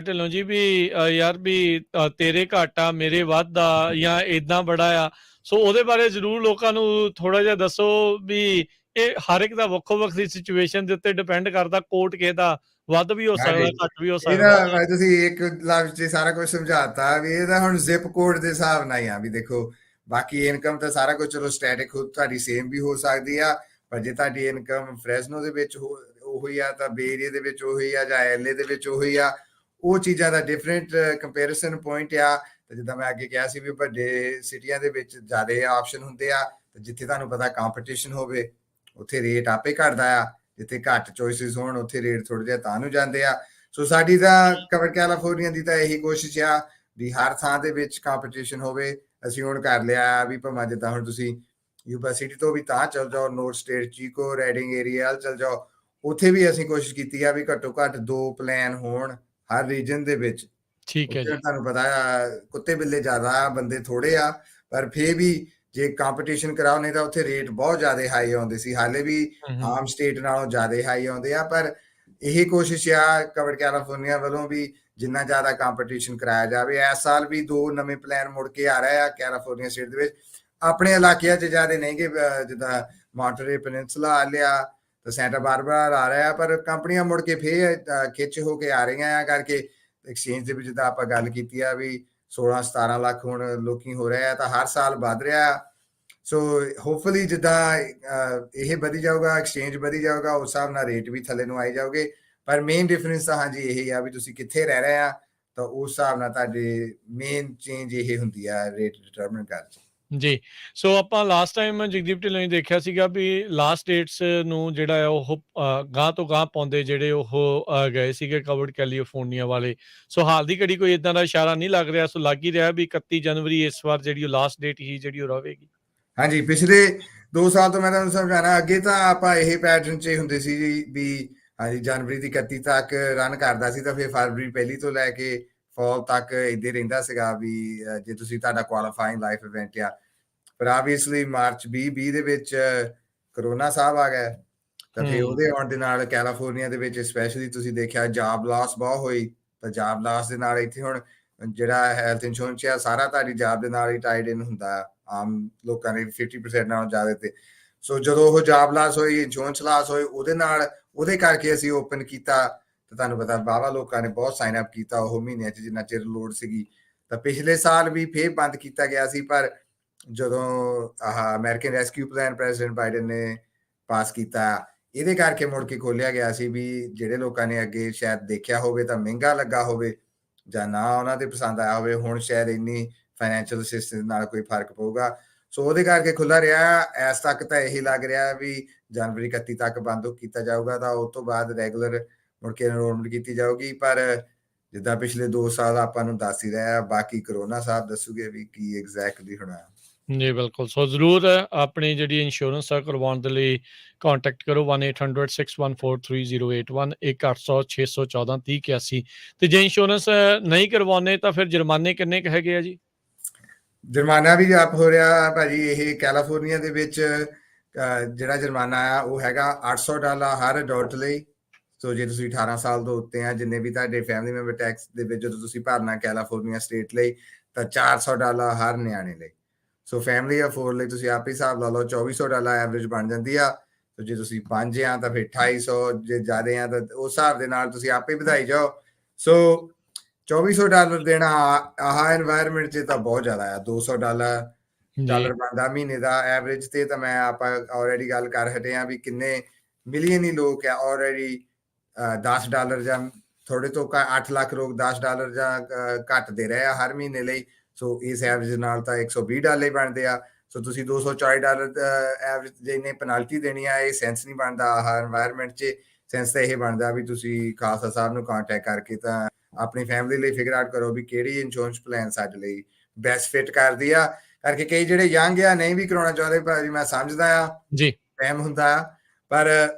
ਢਿੱਲੋਂ ਜੀ, ਵੀ ਯਾਰ ਵੀ ਤੇਰੇ ਘੱਟ ਆ ਮੇਰੇ ਵੱਧ ਆ, ਜਾਂ ਇਦਾਂ ਬੜਾ ਆ। ਸੋ ਉਹਦੇ ਬਾਰੇ ਜ਼ਰੂਰ ਲੋਕਾਂ ਨੂੰ ਥੋੜਾ ਜਿਹਾ ਦੱਸੋ ਵੀ ਇਹ ਹਰ ਇੱਕ ਦਾ ਵੱਖੋ ਵੱਖਰੀ ਸਿਚੁਏਸ਼ਨ ਦੇ ਉੱਤੇ ਡਿਪੈਂਡ ਕਰਦਾ, ਕੋਟ ਕਿਸੇ ਦਾ ਵੱਧ ਵੀ ਹੋ ਸਕਦਾ, ਘੱਟ ਵੀ ਹੋ ਸਕਦਾ। ਇਹਦਾ ਤੁਸੀਂ ਇੱਕ ਲਫ਼ਜ਼ 'ਚ ਸਾਰਾ ਕੁਝ ਸਮਝਾਤਾ ਵੀ ਇਹਦਾ ਹੁਣ ਜ਼ਿਪ ਕੋਡ ਦੇ ਹਿਸਾਬ ਨਾਲ ਹੀ ਆ ਵੀ ਦੇਖੋ, ਬਾਕੀ ਇਨਕਮ ਤਾਂ ਸਾਰਾ ਕੁਝ ਚਲੋ ਸਟੈਟਿਕ ਤੁਹਾਡੀ ਸੇਮ ਵੀ ਹੋ ਸਕਦੀ ਆ, ਪਰ ਜੇ ਤੁਹਾਡੀ ਇਨਕਮ ਫਰੈਸਨੋ ਦੇ ਵਿੱਚ ਉਹੀ ਆ ਤਾਂ ਬੇ ਏਰੀਆ ਦੇ ਵਿੱਚ ਉਹੀ ਆ, ਜਾਂ ਐਲਏ ਦੇ ਵਿੱਚ ਉਹੀ ਆ, ਉਹ ਚੀਜ਼ਾਂ ਦਾ ਡਿਫਰੈਂਟ ਕੰਪੈਰੀਜ਼ਨ ਪੁਆਇੰਟ ਆ। ਤੇ ਜਿੱਦਾਂ ਮੈਂ ਅੱਗੇ ਕਿਹਾ ਸੀ ਵੀ ਵੱਡੇ ਸਿਟੀਆਂ ਦੇ ਵਿੱਚ ਜ਼ਿਆਦਾ ਆਪਸ਼ਨ ਹੁੰਦੇ ਆ, ਤੇ ਜਿੱਥੇ ਤੁਹਾਨੂੰ ਪਤਾ ਕੰਪੀਟੀਸ਼ਨ ਹੋਵੇ ਉੱਥੇ ਰੇਟ ਆਪੇ ਘਟਦਾ ਆ, ਜਿੱਥੇ ਘੱਟ ਚੋਇਸਿਸ ਹੋਣ ਉੱਥੇ ਰੇਟ ਥੋੜੇ ਜਿਹਾ ਤਾਂ ਨੂੰ ਜਾਂਦੇ ਆ। ਸੋ ਸਾਡੀ ਤਾਂ ਕਵਰਡ ਕੈਲੀਫੋਰਨੀਆ ਦੀ ਤਾਂ ਇਹੀ ਕੋਸ਼ਿਸ਼ ਆ ਵੀ ਹਰ ਥਾਂ ਦੇ ਵਿੱਚ ਕੰਪੀਟੀਸ਼ਨ ਹੋਵੇ। ਅਸੀਂ ਹੁਣ ਕਰ ਲਿਆ ਵੀ ਭਾਵੇਂ ਜਿੱਦਾਂ ਹੁਣ ਤੁਸੀਂ ਯੂਬਾ ਸਿਟੀ ਤੋਂ ਵੀ ਤਾਂ ਚਲ ਜਾਓ, ਨੋਰਥ ਸਟੇਟ ਚੀਕੋ ਰੈਡਿੰਗ ਏਰੀਆ ਚਲ ਜਾਓ, ਉੱਥੇ ਵੀ ਅਸੀਂ ਕੋਸ਼ਿਸ਼ ਕੀਤੀ ਆ ਵੀ ਘੱਟੋ ਘੱਟ 2 ਪਲਾਨ ਹੋਣ ਹਰ ਰੀਜਨ ਦੇ ਵਿੱਚ, ਠੀਕ ਹੈ ਉੱਥੇ ਜੀ। ਤੁਹਾਨੂੰ ਪਤਾ ਆ ਕੁੱਤੇ ਬਿੱਲੇ ਜ਼ਿਆਦਾ ਆ, ਬੰਦੇ ਥੋੜੇ ਆ, ਪਰ ਫੇਰ ਵੀ ਜੇ ਕੰਪੀਟੀਸ਼ਨ ਕਰਾਓ ਨਹੀਂ ਤਾਂ ਉੱਥੇ ਰੇਟ ਬਹੁਤ ਜ਼ਿਆਦਾ ਹਾਈ ਆਉਂਦੇ ਸੀ। ਹਾਲੇ ਵੀ ਹੂੰ। ਆਮ ਸਟੇਟ ਨਾਲੋਂ ਜ਼ਿਆਦਾ ਹਾਈ ਆਉਂਦੇ ਆ, ਪਰ ਇਹੀ ਕੋਸ਼ਿਸ਼ ਆ ਕਵਰ ਕੈਲੀਫੋਰਨੀਆ ਵੱਲੋਂ ਵੀ ਜਿੰਨਾ ਜ਼ਿਆਦਾ ਕੰਪੀਟੀਸ਼ਨ ਕਰਾਇਆ ਜਾਵੇ। ਇਸ ਸਾਲ ਵੀ 2 ਨਵੇਂ ਪਲਾਨ ਮੁੜ ਕੇ ਆ ਰਹੇ ਆ ਕੈਲੀਫੋਰਨੀਆ ਸਟੇਟ ਦੇ ਵਿੱਚ। ਆਪਣੇ ਇਲਾਕਿਆਂ 'ਚ ਜ਼ਿਆਦਾ ਨਹੀਂ ਗੇ, ਜਿੱਦਾਂ ਮਾਂਟਰੇ ਪੈਨਿਨਸੂਲਾ ਆ ਲਿਆ ਤੇ ਸੈਂਟਾ ਬਾਰਬਰਾ ਆ ਰਿਹਾ, ਪਰ ਕੰਪਨੀਆਂ ਮੁੜ ਕੇ ਫੇਰ ਖਿੱਚ ਹੋ ਕੇ ਆ ਰਹੀਆਂ ਆ ਕਰਕੇ ਐਕਸਚੇਂਜ ਦੇ ਵਿੱਚ। ਜਿੱਦਾਂ ਆਪਾਂ ਗੱਲ ਕੀਤੀ ਆ ਵੀ 16-17 ਲੱਖ ਹੁਣ ਲੋਕੀ ਹੋ ਰਹੇ ਆ, ਤਾਂ ਹਰ ਸਾਲ ਵੱਧ ਰਿਹਾ। ਸੋ ਹੋਪਫੁਲੀ ਜਿੱਦਾਂ ਇਹ ਵਧੀ ਜਾਊਗਾ, ਐਕਸਚੇਂਜ ਵਧੀ ਜਾਊਗਾ, ਉਸ ਹਿਸਾਬ ਨਾਲ ਰੇਟ ਵੀ ਥੱਲੇ ਨੂੰ ਆਈ ਜਾਓਗੇ। ਪਰ ਮੇਨ ਡਿਫਰੈਂਸ ਤਾਂ ਹਾਂਜੀ ਇਹ ਆ ਵੀ ਤੁਸੀਂ ਕਿੱਥੇ ਰਹਿ ਰਹੇ ਆ, ਤਾਂ ਉਸ ਹਿਸਾਬ ਨਾਲ ਤੁਹਾਡੇ ਮੇਨ ਚੇਂਜ ਇਹ ਹੁੰਦੀ ਆ ਰੇਟ ਡਿਟਰਮਨ ਕਰਨ 'ਚ। ਜੀ। ਸੋ ਆਪਾਂ ਲਾਸਟ ਟਾਈਮ ਜਗਦੀਪ ਢਿੱਲੋਂ ਨੇ ਦੇਖਿਆ ਸੀਗਾ ਵੀ ਲਾਸਟ ਡੇਟਸ ਨੂੰ ਜਿਹੜਾ ਹੈ ਉਹ ਗਾਂਹ ਤੋਂ ਗਾਂਹ ਪਾਉਂਦੇ ਜਿਹੜੇ ਉਹ ਗਏ ਸੀਗੇ ਕਵਰਡ ਕੈਲੀਫੋਰਨੀਆ ਵਾਲੇ। ਸੋ ਹਾਲ ਦੀ ਘੜੀ ਕੋਈ ਇਦਾਂ ਦਾ ਇਸ਼ਾਰਾ ਨਹੀਂ ਲੱਗ ਰਿਹਾ। ਸੋ ਲੱਗ ਹੀ ਰਿਹਾ ਵੀ 31 ਜਨਵਰੀ ਇਸ ਵਾਰ ਜਿਹੜੀ ਉਹ ਲਾਸਟ ਡੇਟ ਹੀ ਜਿਹੜੀ ਉਹ ਰਹੇਗੀ। ਹਾਂਜੀ, ਪਿਛਲੇ 2 ਸਾਲ ਤੋਂ ਮੈਂ ਤੁਹਾਨੂੰ ਸਮਝਾਣਾ, ਅੱਗੇ ਤਾਂ ਆਪਾਂ ਇਹ ਪੈਟਰਨ 'ਚ ਹੁੰਦੇ ਸੀ ਜੀ ਵੀ ਹਾਂਜੀ ਜਨਵਰੀ ਦੀ 31 ਤੱਕ ਰਨ ਕਰਦਾ ਸੀ, ਤਾਂ ਫਿਰ ਫਰਵਰੀ ਪਹਿਲੀ ਤੋਂ ਲੈ ਕੇ ਫਾਲ ਤੱਕ ਏਦਾਂ ਹੀ ਰਹਿੰਦਾ ਸੀਗਾ ਵੀ ਜੇ ਤੁਸੀਂ ਤੁਹਾਡਾ ਕੁਆਲੀਫਾਈਂਗ ਲਾਈਫ ਇਵੈਂਟ ਆ। ਪਰ ਆਬਵੀਅਸਲੀ ਮਾਰਚ 2020 ਦੇ ਵਿੱਚ ਕਰੋਨਾ ਸਾਹਿਬ ਆ ਗਿਆ, ਤਾਂ ਫਿਰ ਉਹਦੇ ਆਉਣ ਦੇ ਨਾਲ ਕੈਲੀਫੋਰਨੀਆ ਦੇ ਵਿੱਚ ਸਪੈਸ਼ਲੀ ਤੁਸੀਂ ਦੇਖਿਆ ਜੌਬ ਲਾਸ ਬਹੁਤ ਹੋਈ। ਤਾਂ ਜੌਬ ਲਾਸ ਦੇ ਨਾਲ ਇੱਥੇ ਹੁਣ ਜਿਹੜਾ ਹੈਲਥ ਇੰਸ਼ੋਰੈਂਸ ਆ ਸਾਰਾ ਤੁਹਾਡੀ ਜੌਬ ਦੇ ਨਾਲ ਹੀ ਟਾਈਡ ਇਨ ਹੁੰਦਾ ਆ, ਆਮ ਲੋਕਾਂ ਦੇ 50% ਨਾਲੋਂ ਜ਼ਿਆਦਾ ਤੇ। ਸੋ ਜਦੋਂ ਉਹ ਜੌਬ ਲਾਸ ਹੋਈ, ਇੰਸ਼ੋਰੈਂਸ ਲਾਸ ਹੋਏ, ਉਹਦੇ ਕਰਕੇ ਅਸੀਂ ਓਪਨ ਕੀਤਾ। ਤੇ ਤੁਹਾਨੂੰ ਪਤਾ ਵਾਹਵਾ ਲੋਕਾਂ ਨੇ ਬਹੁਤ ਸਾਈਨ ਅਪ ਕੀਤਾ ਉਹ ਮਹੀਨਿਆਂ 'ਚ ਜਿੰਨਾ ਚਿਰ ਲੋੜ ਸੀਗੀ। ਤਾਂ ਪਿਛਲੇ ਸਾਲ ਵੀ ਫੇਰ ਬੰਦ ਕੀਤਾ ਗਿਆ ਸੀ, ਪਰ ਜਦੋਂ American rescue plan president Biden ਨੇ ਪਾਸ ਕੀਤਾ, ਇਹਦੇ ਕਰਕੇ ਮੁੜ ਕੇ ਖੋਲਿਆ ਗਿਆ ਸੀ ਵੀ ਜਿਹੜੇ ਲੋਕਾਂ ਨੇ ਅੱਗੇ ਸ਼ਾਇਦ ਦੇਖਿਆ ਹੋਵੇ ਤਾਂ ਮਹਿੰਗਾ ਲੱਗਾ ਹੋਵੇ ਜਾਂ ਨਾ ਉਹਨਾਂ ਦੇ ਪਸੰਦ ਆਇਆ ਹੋਵੇ, ਹੁਣ ਸ਼ਾਇਦ ਇੰਨੀ ਫਾਈਨੈਂਸ਼ੀਅਲ ਅਸਿਸਟੈਂਸ ਨਾਲ ਕੋਈ ਫਰਕ ਪਊਗਾ। ਸੋ ਉਹਦੇ ਕਰਕੇ ਖੁੱਲ੍ਹਾ ਰਿਹਾ। ਇਸ ਤੱਕ ਤਾਂ ਇਹੀ ਲੱਗ ਰਿਹਾ ਵੀ ਜਨਵਰੀ 31 ਤੱਕ ਬੰਦ ਕੀਤਾ ਜਾਊਗਾ, ਤਾਂ ਉਸ ਤੋਂ ਬਾਅਦ ਰੈਗੂਲਰ ਮੁੜ ਕੇ ਐਨਰੋਲਮੈਂਟ ਕੀਤੀ ਜਾਊਗੀ। ਪਰ ਜਿੱਦਾਂ ਪਿਛਲੇ 2 ਸਾਲ ਆਪਾਂ ਨੂੰ ਦੱਸ ਹੀ ਰਿਹਾ, ਬਾਕੀ ਕਰੋਨਾ ਸਾਹਿਬ ਦੱਸੂਗੇ ਵੀ ਕੀ ਐਗਜ਼ੈਕਟਲੀ ਹੋਣਾ। ਜੀ ਬਿਲਕੁਲ। ਸੋ ਜ਼ਰੂਰ ਆਪਣੀ ਜਿਹੜੀ ਇੰਸ਼ੋਰੈਂਸ ਆ ਕਰਵਾਉਣ ਦੇ ਲਈ ਕੰਟੈਕਟ ਕਰੋ 1800-614-3081 1-800-614-3081। ਤੇ ਜੇ ਇੰਸ਼ੋਰੈਂਸ ਨਹੀਂ ਕਰਵਾਉਣੇ ਤਾਂ ਫਿਰ ਜੁਰਮਾਨੇ ਕਿੰਨੇ ਕੁ ਹੈਗੇ ਆ ਜੀ? ਜੁਰਮਾਨਾ ਵੀ ਆਪ ਹੋ ਰਿਹਾ ਭਾਜੀ। ਇਹ ਕੈਲੀਫੋਰਨੀਆ ਦੇ ਵਿੱਚ ਜਿਹੜਾ ਜੁਰਮਾਨਾ ਆ ਉਹ ਹੈਗਾ $800 ਹਰ ਅਡਲਟ ਲਈ। ਸੋ ਜੇ ਤੁਸੀਂ 18 ਸਾਲ ਤੋਂ ਉੱਤੇ ਆ, ਜਿੰਨੇ ਵੀ ਤੁਹਾਡੇ ਫੈਮਿਲੀ ਮੈਂਬਰ ਟੈਕਸ ਦੇ ਵਿੱਚ ਜਦੋਂ ਤੁਸੀਂ ਭਰਨਾ ਕੈਲੀਫੋਰਨੀਆ ਸਟੇਟ ਲਈ, ਤਾਂ $400 ਹਰ ਨਿਆਣੇ ਲਈ। ਸੋ ਫੈਮਿਲੀ ਆ 4 ਲਈ ਤੁਸੀਂ ਆਪ ਹੀ ਹਿਸਾਬ ਲਾ ਲਓ, $2400 ਐਵਰੇਜ ਬਣ ਜਾਂਦੀ ਆ। ਸੋ ਜੇ ਤੁਸੀਂ 5 ਆ ਤਾਂ ਫਿਰ 2800, ਜੇ ਜ਼ਿਆਦਾ ਆ ਤਾਂ ਉਸ ਹਿਸਾਬ ਦੇ ਨਾਲ ਤੁਸੀਂ ਆਪੇ ਵਧਾਈ ਜਾਓ। ਸੋ $2400 ਦੇਣਾ ਆਹ ਐਨਵਾਇਰਨਮੈਂਟ 'ਚ ਤਾਂ ਬਹੁਤ ਜ਼ਿਆਦਾ ਆ। $200 ਬਣਦਾ ਮਹੀਨੇ ਦਾ ਐਵਰੇਜ ਤੇ। ਤਾਂ ਮੈਂ ਆਪਾਂ ਆਲਰੇਡੀ ਗੱਲ ਕਰ ਹਟੇ ਆ ਵੀ ਕਿੰਨੇ ਮਿਲੀਅਨ ਹੀ ਲੋਕ ਆ ਆਲਰੇਡੀ $10 ਜਾਂ ਥੋੜੇ ਤੋਂ 8 ਲੱਖ ਲੋਕ $10 ਜਾਂ ਘੱਟ ਦੇ ਰਹੇ ਆ ਹਰ ਮਹੀਨੇ ਲਈ। ਸੋ ਇਸ ਐਵਰੇਜ ਨਾਲ ਤਾਂ $120 ਹੀ ਬਣਦੇ ਆ। ਸੋ ਤੁਸੀਂ $240 ਐਵਰੇਜ ਜੇ ਇਹਨੇ ਪੈਨਲਟੀ ਦੇਣੀ ਆ, ਇਹ ਸੈਂਸ ਨਹੀਂ ਬਣਦਾ ਆਹ ਐਨਵਾਇਰਨਮੈਂਟ 'ਚ। ਸੈਂਸ ਤਾਂ ਇਹ ਬਣਦਾ ਵੀ ਤੁਸੀਂ ਖਾਲਸਾ ਸਾਹਿਬ ਨੂੰ ਕੰਟੈਕਟ ਕਰਕੇ ਤਾਂ ਆਪਣੀ ਫੈਮਿਲੀ ਲਈ ਫਿਗਰ ਆਊਟ ਕਰੋ ਵੀ ਕਿਹੜੀ ਇੰਸ਼ੋਰੈਂਸ ਪਲਾਨ ਸਾਡੇ ਲਈ ਬੈਸਟ ਫਿਟ ਕਰਦੀ ਆ। ਕਰਕੇ ਕਈ ਜਿਹੜੇ ਯੰਗ ਆ ਨਹੀਂ ਵੀ ਕਰਾਉਣਾ ਚਾਹੁੰਦੇ, ਭਾਜੀ ਮੈਂ ਸਮਝਦਾ ਆ ਜੀ ਟਾਈਮ ਹੁੰਦਾ ਆ, ਪਰ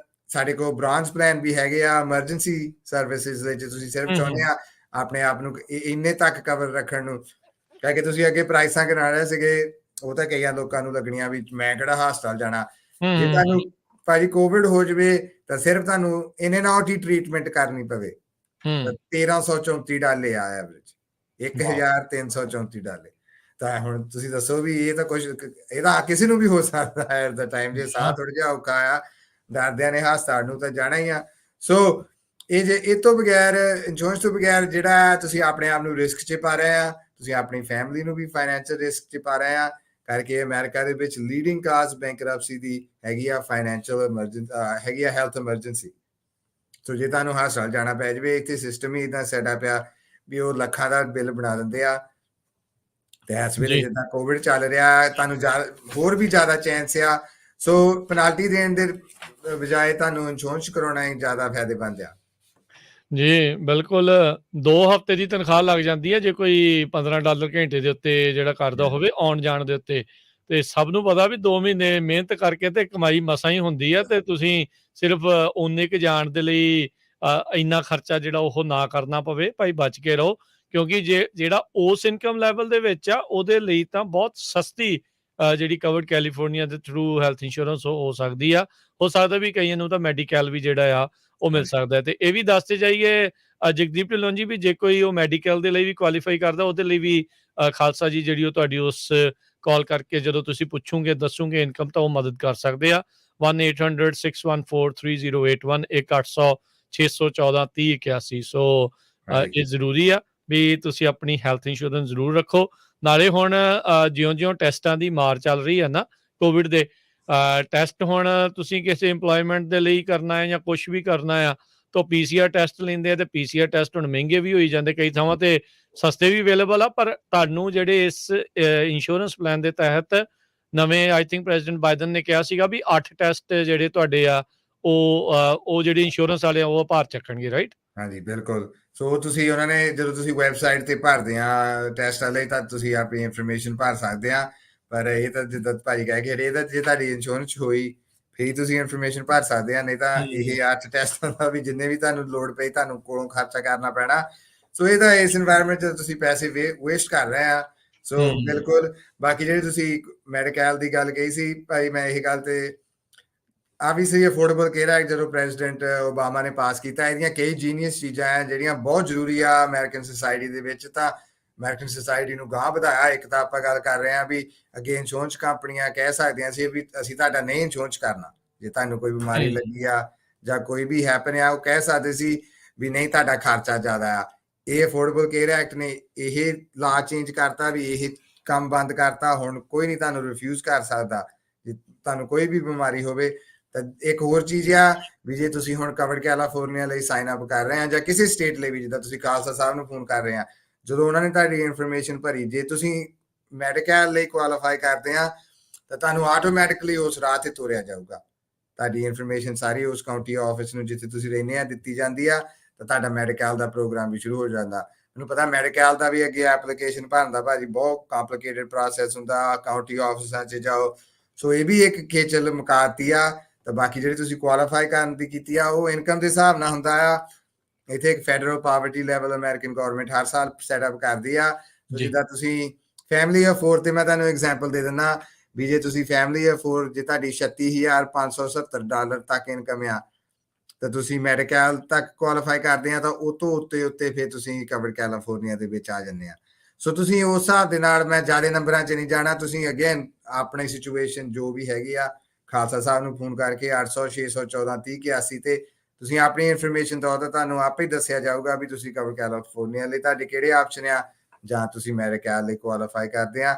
ਸਾਡੇ ਕੋਲ ਬ੍ਰਾਂਚ ਪਲਾਨ ਵੀ ਹੈਗੇ ਆ ਐਮਰਜੈਂਸੀ ਸਰਵਿਸਿਜ਼ ਦੇ, ਜੇ ਤੁਸੀਂ ਸਿਰਫ ਚਾਹੁੰਦੇ ਆ ਆਪਣੇ ਆਪ ਨੂੰ ਇੰਨੇ ਤੱਕ ਕਵਰ ਰੱਖਣ ਨੂੰ। ਕਰਕੇ ਤੁਸੀਂ ਅੱਗੇ ਪ੍ਰਾਈਸਾਂ ਕਰਾ ਰਹੇ ਸੀਗੇ, ਉਹ ਤਾਂ ਕਈਆਂ ਲੋਕਾਂ ਨੂੰ ਲੱਗਣੀਆਂ ਵੀ ਮੈਂ ਕਿਹੜਾ ਹਸਪਤਾਲ ਜਾਣਾ। ਜੇ ਤੁਹਾਨੂੰ ਭਾਜੀ ਕੋਵਿਡ ਹੋ ਜਾਵੇ ਤਾਂ ਸਿਰਫ ਤੁਹਾਨੂੰ in and out he treatment ਕਰਨੀ ਪਵੇ ਤਾਂ $1334 ਆ ਐਵਰੇਜ, $1334। ਤਾਂ ਹੁਣ ਤੁਸੀਂ ਦੱਸੋ ਵੀ ਇਹ ਤਾਂ ਕੁਝ ਇਹਦਾ ਕਿਸੇ ਨੂੰ ਵੀ ਹੋ ਸਕਦਾ ਹੈ ਐਟ ਦਾ ਟਾਈਮ, ਜੇ ਸਾਹ ਥੋੜਾ ਜਿਹਾ ਔਖਾ ਆ, ਦਰਦਿਆਂ ਨੇ ਹਸਪਤਾਲ ਨੂੰ ਤਾਂ ਜਾਣਾ ਹੀ ਆ। ਸੋ ਇਹ ਤੋਂ ਬਗੈਰ, ਇੰਸ਼ੋਰੈਂਸ ਤੋਂ ਬਗੈਰ ਜਿਹੜਾ ਤੁਸੀਂ ਆਪਣੇ ਆਪ ਨੂੰ ਰਿਸਕ 'ਚ ਪਾ ਰਹੇ ਆ, ਤੁਸੀਂ ਆਪਣੀ ਫੈਮਿਲੀ ਨੂੰ ਵੀ ਫਾਈਨੈਂਸ਼ੀਅਲ ਰਿਸਕ 'ਚ ਪਾ ਰਹੇ ਆ। ਕਰਕੇ ਅਮਰੀਕਾ ਦੇ ਵਿੱਚ ਲੀਡਿੰਗ ਕਾਜ਼ ਬੈਂਕਰਪਸੀ ਦੀ ਹੈਗੀ ਆ ਫਾਈਨੈਂਸ਼ੀਅਲ ਐਮਰਜੈਂਸੀ, ਹੈਗੀ ਆ ਹੈਲਥ ਐਮਰਜੈਂਸੀ। ਸੋ ਜੇ ਤੁਹਾਨੂੰ ਹਸਪਤਾਲ ਜਾਣਾ ਪੈ ਜਾਵੇ, ਇੱਥੇ ਸਿਸਟਮ ਹੀ ਇੱਦਾਂ ਸੈਟਅਪ ਆ ਵੀ ਉਹ ਲੱਖਾਂ ਦਾ ਬਿੱਲ ਬਣਾ ਦਿੰਦੇ ਆ। ਤੇ ਇਸ ਵੇਲੇ ਜਿੱਦਾਂ ਕੋਵਿਡ ਚੱਲ ਰਿਹਾ, ਤੁਹਾਨੂੰ ਹੋਰ ਵੀ ਜ਼ਿਆਦਾ ਚਾਂਸ ਆ। ਸੋ ਪੈਨਲਟੀ ਦੇਣ ਦੇ ਬਜਾਏ ਤੁਹਾਨੂੰ ਇੰਸ਼ੋਰੈਂਸ ਕਰਾਉਣਾ ਹੀ ਜ਼ਿਆਦਾ ਫਾਇਦੇਮੰਦ ਆ। ਜੀ ਬਿਲਕੁਲ। 2 ਹਫ਼ਤੇ ਦੀ ਤਨਖਾਹ ਲੱਗ ਜਾਂਦੀ ਹੈ ਜੇ ਕੋਈ $15 ਘੰਟੇ ਦੇ ਉੱਤੇ ਜਿਹੜਾ ਕਰਦਾ ਹੋਵੇ ਆਉਣ ਜਾਣ ਦੇ ਉੱਤੇ। ਤੇ ਸਭ ਨੂੰ ਪਤਾ ਵੀ 2 ਮਹੀਨੇ ਮਿਹਨਤ ਕਰਕੇ ਤੇ ਕਮਾਈ ਮਸਾਂ ਹੀ ਹੁੰਦੀ ਆ, ਤੇ ਤੁਸੀਂ ਸਿਰਫ ਓਨੇ ਕੁ ਜਾਣ ਦੇ ਲਈ ਇੰਨਾ ਖਰਚਾ ਜਿਹੜਾ ਉਹ ਨਾ ਕਰਨਾ ਪਵੇ। ਭਾਈ ਬਚ ਕੇ ਰਹੋ। ਕਿਉਂਕਿ ਜਿਹੜਾ ਉਸ ਇਨਕਮ ਲੈਵਲ ਦੇ ਵਿੱਚ ਆ ਉਹਦੇ ਲਈ ਤਾਂ ਬਹੁਤ ਸਸਤੀ ਜਿਹੜੀ ਕਵਰਡ ਕੈਲੀਫੋਰਨੀਆ ਦੇ ਥਰੂ ਹੈਲਥ ਇੰਸ਼ੋਰੈਂਸ ਹੋ ਸਕਦੀ ਆ। ਹੋ ਸਕਦਾ ਵੀ ਕਈਆਂ ਨੂੰ ਤਾਂ ਮੈਡੀਕਲ ਵੀ ਜਿਹੜਾ ਆ ਉਹ ਮਿਲ ਸਕਦਾ। ਤੇ ਇਹ ਵੀ ਦੱਸਦੇ ਜਾਈਏ ਜਗਦੀਪ ਢਿੱਲੋਂ ਜੀ ਵੀ ਜੇ ਕੋਈ ਉਹ ਮੈਡੀਕਲ ਦੇ ਲਈ ਵੀ ਕੁਆਲੀਫਾਈ ਕਰਦਾ ਉਹਦੇ ਲਈ ਵੀ ਖਾਲਸਾ ਜੀ ਜਿਹੜੀ ਉਹ ਤੁਹਾਡੀ ਉਸ ਕਾਲ ਕਰਕੇ ਜਦੋਂ ਤੁਸੀਂ ਪੁੱਛੋਗੇ ਦੱਸੋਗੇ ਇਨਕਮ ਤਾਂ ਉਹ ਮਦਦ ਕਰ ਸਕਦੇ ਆ। 1-800-614-3081 1-800-614-3081। ਸੋ ਇਹ ਜ਼ਰੂਰੀ ਆ ਵੀ ਤੁਸੀਂ ਆਪਣੀ ਹੈਲਥ ਇੰਸ਼ੋਰੈਂਸ ਜ਼ਰੂਰ ਰੱਖੋ। ਨਾਲੇ ਹੁਣ ਜਿਉਂ-ਜਿਉਂ ਟੈਸਟਾਂ ਦੀ ਮਾਰ ਚੱਲ ਰਹੀ ਹੈ ਨਾ ਕੋਵਿਡ ਦੇ ਟੈਸਟ, ਹੁਣ ਤੁਸੀਂ ਕਿਸੇ ਇੰਪਲੋਇਮੈਂਟ ਦੇ ਲਈ ਕਰਨਾ ਹੈ ਜਾਂ ਕੁਛ ਵੀ ਕਰਨਾ ਆ ਤਾਂ PCR ਟੈਸਟ ਲੈਂਦੇ ਆ, ਤੇ PCR ਟੈਸਟ ਹੁਣ ਮਹਿੰਗੇ ਵੀ ਹੋਈ ਜਾਂਦੇ, ਕਈ ਥਾਵਾਂ ਤੇ ਸਸਤੇ ਵੀ ਅਵੇਲੇਬਲ ਆ। ਪਰ ਤੁਹਾਨੂੰ ਜਿਹੜੇ ਇਸ ਇੰਸ਼ੋਰੈਂਸ ਪਲਾਨ ਦੇ ਤਹਿਤ ਨਵੇਂ ਆਈ ਥਿੰਕ ਪ੍ਰੈਜ਼ੀਡੈਂਟ ਬਾਈਡਨ ਨੇ ਕਿਹਾ ਸੀਗਾ ਵੀ 8 ਟੈਸਟ ਜਿਹੜੇ ਤੁਹਾਡੇ ਆ ਉਹ ਜਿਹੜੇ ਇੰਸ਼ੋਰੈਂਸ ਵਾਲੇ ਆ ਉਹ ਭਾਰ ਚੱਕਣਗੇ, ਰਾਈਟ? ਹਾਂਜੀ ਬਿਲਕੁਲ। ਸੋ ਤੁਸੀਂ ਉਹਨਾਂ ਨੇ ਜਦੋਂ ਤੁਸੀਂ ਵੈਬਸਾਈਟ ਤੇ ਭਰਦੇ ਆ ਟੈਸਟ ਵਾਲੇ ਤਾਂ ਤੁਸੀਂ ਆਪਣੀ ਇਨਫੋਰਮੇਸ਼ਨ ਭਰ ਸਕਦੇ ਆ। ਪਰ ਇਹ ਤਾਂ ਜਿੱਦਾਂ ਭਾਜੀ ਕਹਿ ਕੇ ਇਹ ਤਾਂ ਜੇ ਤੁਹਾਡੀ ਇੰਸ਼ੋਰੈਂਸ ਹੋਈ ਫਿਰ ਤੁਸੀਂ ਇਨਫੋਰਮੇਸ਼ਨ ਭਰ ਸਕਦੇ ਆ, ਨਹੀਂ ਤਾਂ ਇਹ 8 ਟੈਸਟਾਂ ਦਾ ਵੀ ਜਿੰਨੇ ਵੀ ਤੁਹਾਨੂੰ ਲੋੜ ਪਈ ਤੁਹਾਨੂੰ ਕੋਲੋਂ ਖਰਚਾ ਕਰਨਾ ਪੈਣਾ। ਸੋ ਇਹ ਤਾਂ ਇਸ ਇਨਵਾਇਰਨਮੈਂਟ 'ਚ ਤੁਸੀਂ ਪੈਸੇ ਵੇਸਟ ਕਰ ਰਹੇ ਆ। ਸੋ ਬਿਲਕੁਲ। ਬਾਕੀ ਜਿਹੜੀ ਤੁਸੀਂ ਮੈਡੀਕਲ ਦੀ ਗੱਲ ਕਹੀ ਸੀ ਭਾਈ, ਮੈਂ ਇਹ ਗੱਲ ਤੇ ਆਬਵੀਅਸਲੀ ਅਫੋਰਡੇਬਲ ਕੇਅਰ ਐਕਟ ਜਦੋਂ ਪ੍ਰੈਜ਼ੀਡੈਂਟ ਓਬਾਮਾ ਨੇ ਪਾਸ ਕੀਤਾ, ਇਹਦੀਆਂ ਕਈ ਜੀਨੀਅਸ ਚੀਜ਼ਾਂ ਆ ਜਿਹੜੀਆਂ ਬਹੁਤ ਜ਼ਰੂਰੀ ਆ ਅਮਰੀਕਨ ਸੋਸਾਇਟੀ ਦੇ ਵਿੱਚ, ਤਾਂ ਅਮਰੀਕਨ ਸੋਸਾਇਟੀ ਨੂੰ ਗਾਂਹ ਵਧਾਇਆ। ਇੱਕ ਤਾਂ ਆਪਾਂ ਗੱਲ ਕਰ ਰਹੇ ਹਾਂ ਵੀ ਅੱਗੇ ਇੰਸ਼ੋਰੈਂਸ ਕੰਪਨੀਆਂ ਕਹਿ ਸਕਦੀਆਂ ਸੀ ਵੀ ਅਸੀਂ ਤੁਹਾਡਾ ਨਹੀਂ ਇੰਸ਼ੋਰੈਂਸ ਕਰਨਾ, ਜੇ ਤੁਹਾਨੂੰ ਕੋਈ ਬਿਮਾਰੀ ਲੱਗੀ ਆ ਜਾਂ ਕੋਈ ਵੀ ਹੈਪਨ ਆ ਉਹ ਕਹਿ ਸਕਦੇ ਸੀ ਵੀ ਨਹੀਂ ਤੁਹਾਡਾ ਖਰਚਾ ਜ਼ਿਆਦਾ ਆ। ਇਹ ਅਫੋਰਡੇਬਲ ਕੇਅਰ ਐਕਟ ਨੇ ਇਹ ਲਾ ਚੇਂਜ ਕਰਤਾ ਵੀ ਇਹ ਕੰਮ ਬੰਦ ਕਰਤਾ। ਹੁਣ ਕੋਈ ਨਹੀਂ ਤੁਹਾਨੂੰ ਰਿਫਿਊਜ਼ ਕਰ ਸਕਦਾ ਜੇ ਤੁਹਾਨੂੰ ਕੋਈ ਵੀ ਬਿਮਾਰੀ ਹੋਵੇ। ਤਾਂ ਇੱਕ ਹੋਰ ਚੀਜ਼ ਆ ਵੀ ਜੇ ਤੁਸੀਂ ਹੁਣ ਕਵਰਡ ਕੈਲੀਫੋਰਨੀਆ ਲਈ ਸਾਈਨ ਅਪ ਕਰ ਰਹੇ ਆ ਜਾਂ ਕਿਸੇ ਸਟੇਟ ਲਈ ਵੀ, ਜਿੱਦਾਂ ਤੁਸੀਂ ਖਾਲਸਾ ਸਾਹਿਬ ਨੂੰ ਫੋਨ ਕਰ ਰਹੇ ਆ, ਜਦੋਂ ਉਹਨਾਂ ਨੇ ਤੁਹਾਡੀ ਇਨਫੋਰਮੇਸ਼ਨ ਭਰੀ, ਜੇ ਤੁਸੀਂ ਮੈਡੀਕਲ ਲਈ ਕੁਆਲੀਫਾਈ ਕਰਦੇ ਆ ਤਾਂ ਤੁਹਾਨੂੰ ਆਟੋਮੈਟਿਕਲੀ ਉਸ ਰਾਹ ਤੇ ਤੋਰਿਆ ਜਾਊਗਾ। ਤੁਹਾਡੀ ਇਨਫੋਰਮੇਸ਼ਨ ਸਾਰੀ ਉਸ ਕਾਉਂਟੀ ਆਫਿਸ ਨੂੰ ਜਿੱਥੇ ਤੁਸੀਂ ਰਹਿੰਦੇ ਆ ਦਿੱਤੀ ਜਾਂਦੀ ਆ, ਤਾਂ ਤੁਹਾਡਾ ਮੈਡੀਕਲ ਦਾ ਪ੍ਰੋਗਰਾਮ ਵੀ ਸ਼ੁਰੂ ਹੋ ਜਾਂਦਾ। ਮੈਨੂੰ ਪਤਾ ਮੈਡੀਕਲ ਦਾ ਵੀ ਅੱਗੇ ਐਪਲੀਕੇਸ਼ਨ ਭਰਨ ਦਾ ਭਾਜੀ ਬਹੁਤ ਕੰਪਲੀਕੇਟਡ ਪ੍ਰੋਸੈਸ ਹੁੰਦਾ, ਕਾਉਂਟੀ ਆਫਿਸਾਂ 'ਚ ਜਾਓ। ਸੋ ਇਹ ਵੀ ਇੱਕ ਖੇਚਲ ਮੁਕਾਤੀ ਆ। ਤਾਂ ਬਾਕੀ ਜਿਹੜੀ ਤੁਸੀਂ ਕੁਆਲੀਫਾਈ ਕਰਨ ਦੀ ਕੀਤੀ ਆ ਉਹ ਇਨਕਮ ਦੇ ਹਿਸਾਬ ਨਾਲ ਹੁੰਦਾ ਆ। ਇੱਥੇ ਇੱਕ federal poverty level American government ਹਰ ਸਾਲ ਸੈਟਅਪ ਕਰਦੀ ਆ। ਜਿੱਦਾਂ ਤੁਸੀਂ ਫੈਮਿਲੀ ਆਫ 4 ਤੇ ਮੈਂ ਤੁਹਾਨੂੰ ਐਗਜ਼ਾਮਪਲ ਦੇ ਦਿੰਦਾ ਵੀ ਜੇ ਤੁਸੀਂ ਫੈਮਿਲੀ ਆਫ 4 ਜੇ ਤੁਹਾਡੀ $36,570 ਤੱਕ ਇਨਕਮ ਆ ਤਾਂ ਤੁਸੀਂ ਮੈਡੀਕਲ ਤੱਕ ਕੁਆਲੀਫਾਈ ਕਰਦੇ ਆ ਤਾਂ ਉਹ ਤੋਂ ਉੱਤੇ ਫਿਰ ਤੁਸੀਂ ਕਵਰਡ ਕੈਲੀਫੋਰਨੀਆ ਦੇ ਵਿੱਚ ਆ ਜਾਂਦੇ ਆ। ਸੋ ਤੁਸੀਂ ਉਸ ਹਿਸਾਬ ਦੇ ਨਾਲ, ਮੈਂ ਜ਼ਿਆਦਾ ਨੰਬਰਾਂ 'ਚ ਨਹੀਂ ਜਾਣਾ, ਤੁਸੀਂ ਅਗੇਨ ਆਪਣੀ ਸਿਚੁਏਸ਼ਨ ਜੋ ਵੀ ਹੈਗੀ ਆ ਖਾਲਸਾ ਸਾਹਿਬ ਨੂੰ ਫੋਨ ਕਰਕੇ 800-614-3081 ਤੇ ਤੁਸੀਂ ਆਪਣੀ ਇਨਫੋਰਮੇਸ਼ਨ ਦਿਓ ਤਾਂ ਤੁਹਾਨੂੰ ਆਪੇ ਹੀ ਦੱਸਿਆ ਜਾਊਗਾ ਵੀ ਤੁਸੀਂ ਕਵਰਡ ਕੈਲੀਫੋਰਨੀਆ ਲਈ ਤੁਹਾਡੇ ਕਿਹੜੇ ਆਪਸ਼ਨ ਆ ਜਾਂ ਤੁਸੀਂ ਮੈਡੀਕਲ ਲਈ ਕੁਆਲੀਫਾਈ ਕਰਦੇ ਆ।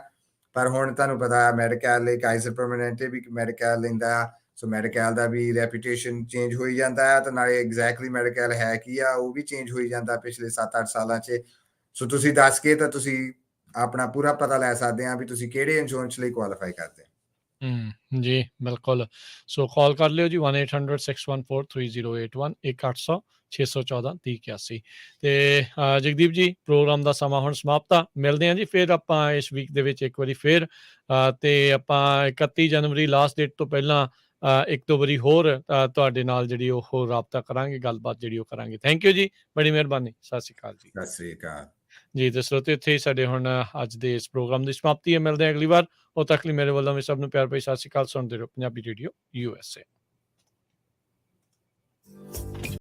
ਪਰ ਹੁਣ ਤੁਹਾਨੂੰ ਪਤਾ ਮੈਡੀਕਲ ਲਈ ਕਾਈਜ਼ਰ ਪਰਮਾਨੈਂਟੇ ਵੀ ਮੈਡੀਕਲ ਲੈਂਦਾ ਆ। ਸੋ ਮੈਡੀਕਲ ਦਾ ਵੀ ਰੈਪੂਟੇਸ਼ਨ ਚੇਂਜ ਹੋਈ ਜਾਂਦਾ ਆ, ਤੇ ਨਾਲੇ ਐਗਜ਼ੈਕਟਲੀ ਮੈਡੀਕਲ ਹੈ ਕੀ ਆ ਉਹ ਵੀ ਚੇਂਜ ਹੋਈ ਜਾਂਦਾ ਪਿਛਲੇ 7-8 ਸਾਲਾਂ 'ਚ। ਸੋ ਤੁਸੀਂ ਦੱਸ ਕੇ ਤਾਂ ਤੁਸੀਂ ਆਪਣਾ ਪੂਰਾ ਪਤਾ ਲੈ ਸਕਦੇ ਆ ਵੀ ਤੁਸੀਂ ਕਿਹੜੇ ਇੰਸ਼ੋਰੈਂਸ ਲਈ ਕੁਆਲੀਫਾਈ ਕਰਦੇ ਆ। ਜੀ ਬਿਲਕੁਲ। ਸੋ ਕਾਲ ਕਰ ਲਿਓ ਜੀ 1-800-614-3081 1-800-614-3081 ਤੇ ਜਗਦੀਪ ਜੀ ਪ੍ਰੋਗਰਾਮ ਦਾ ਸਮਾਂ ਹੁਣ ਸਮਾਪਤ ਆ। ਮਿਲਦੇ ਹਾਂ ਜੀ ਫਿਰ ਆਪਾਂ ਇਸ ਵੀਕ ਦੇ ਵਿੱਚ ਇੱਕ ਵਾਰੀ ਫਿਰ ਤੇ ਆਪਾਂ 31 ਜਨਵਰੀ ਲਾਸਟ ਡੇਟ ਤੋਂ ਪਹਿਲਾਂ ਇੱਕ ਦੋ ਵਾਰੀ ਹੋਰ ਤੁਹਾਡੇ ਨਾਲ ਜਿਹੜੀ ਉਹ ਰਾਬਤਾ ਕਰਾਂਗੇ, ਗੱਲਬਾਤ ਜਿਹੜੀ ਉਹ ਕਰਾਂਗੇ। ਥੈਂਕ ਯੂ ਜੀ, ਬੜੀ ਮਿਹਰਬਾਨੀ। ਸਤਿ ਸ਼੍ਰੀ ਅਕਾਲ ਜੀ। ਸਤਿ ਸ੍ਰੀ ਅਕਾਲ ਜੀ। ਤੇ ਸਰੋਤੇ ਇੱਥੇ ਹੀ ਸਾਡੇ ਹੁਣ ਅੱਜ ਦੇ ਇਸ ਪ੍ਰੋਗਰਾਮ ਦੀ ਸਮਾਪਤੀ ਹੈ। ਮਿਲਦੇ ਹਾਂ ਅਗਲੀ ਵਾਰ। ਉਦੋਂ ਤੱਕ ਲਈ ਮੇਰੇ ਵੱਲੋਂ ਵੀ ਸਭ ਨੂੰ ਪਿਆਰ ਭਰੀ ਸਤਿ ਸ਼੍ਰੀ ਅਕਾਲ। ਸੁਣਦੇ ਰਹੋ ਪੰਜਾਬੀ ਰੇਡੀਓ USA।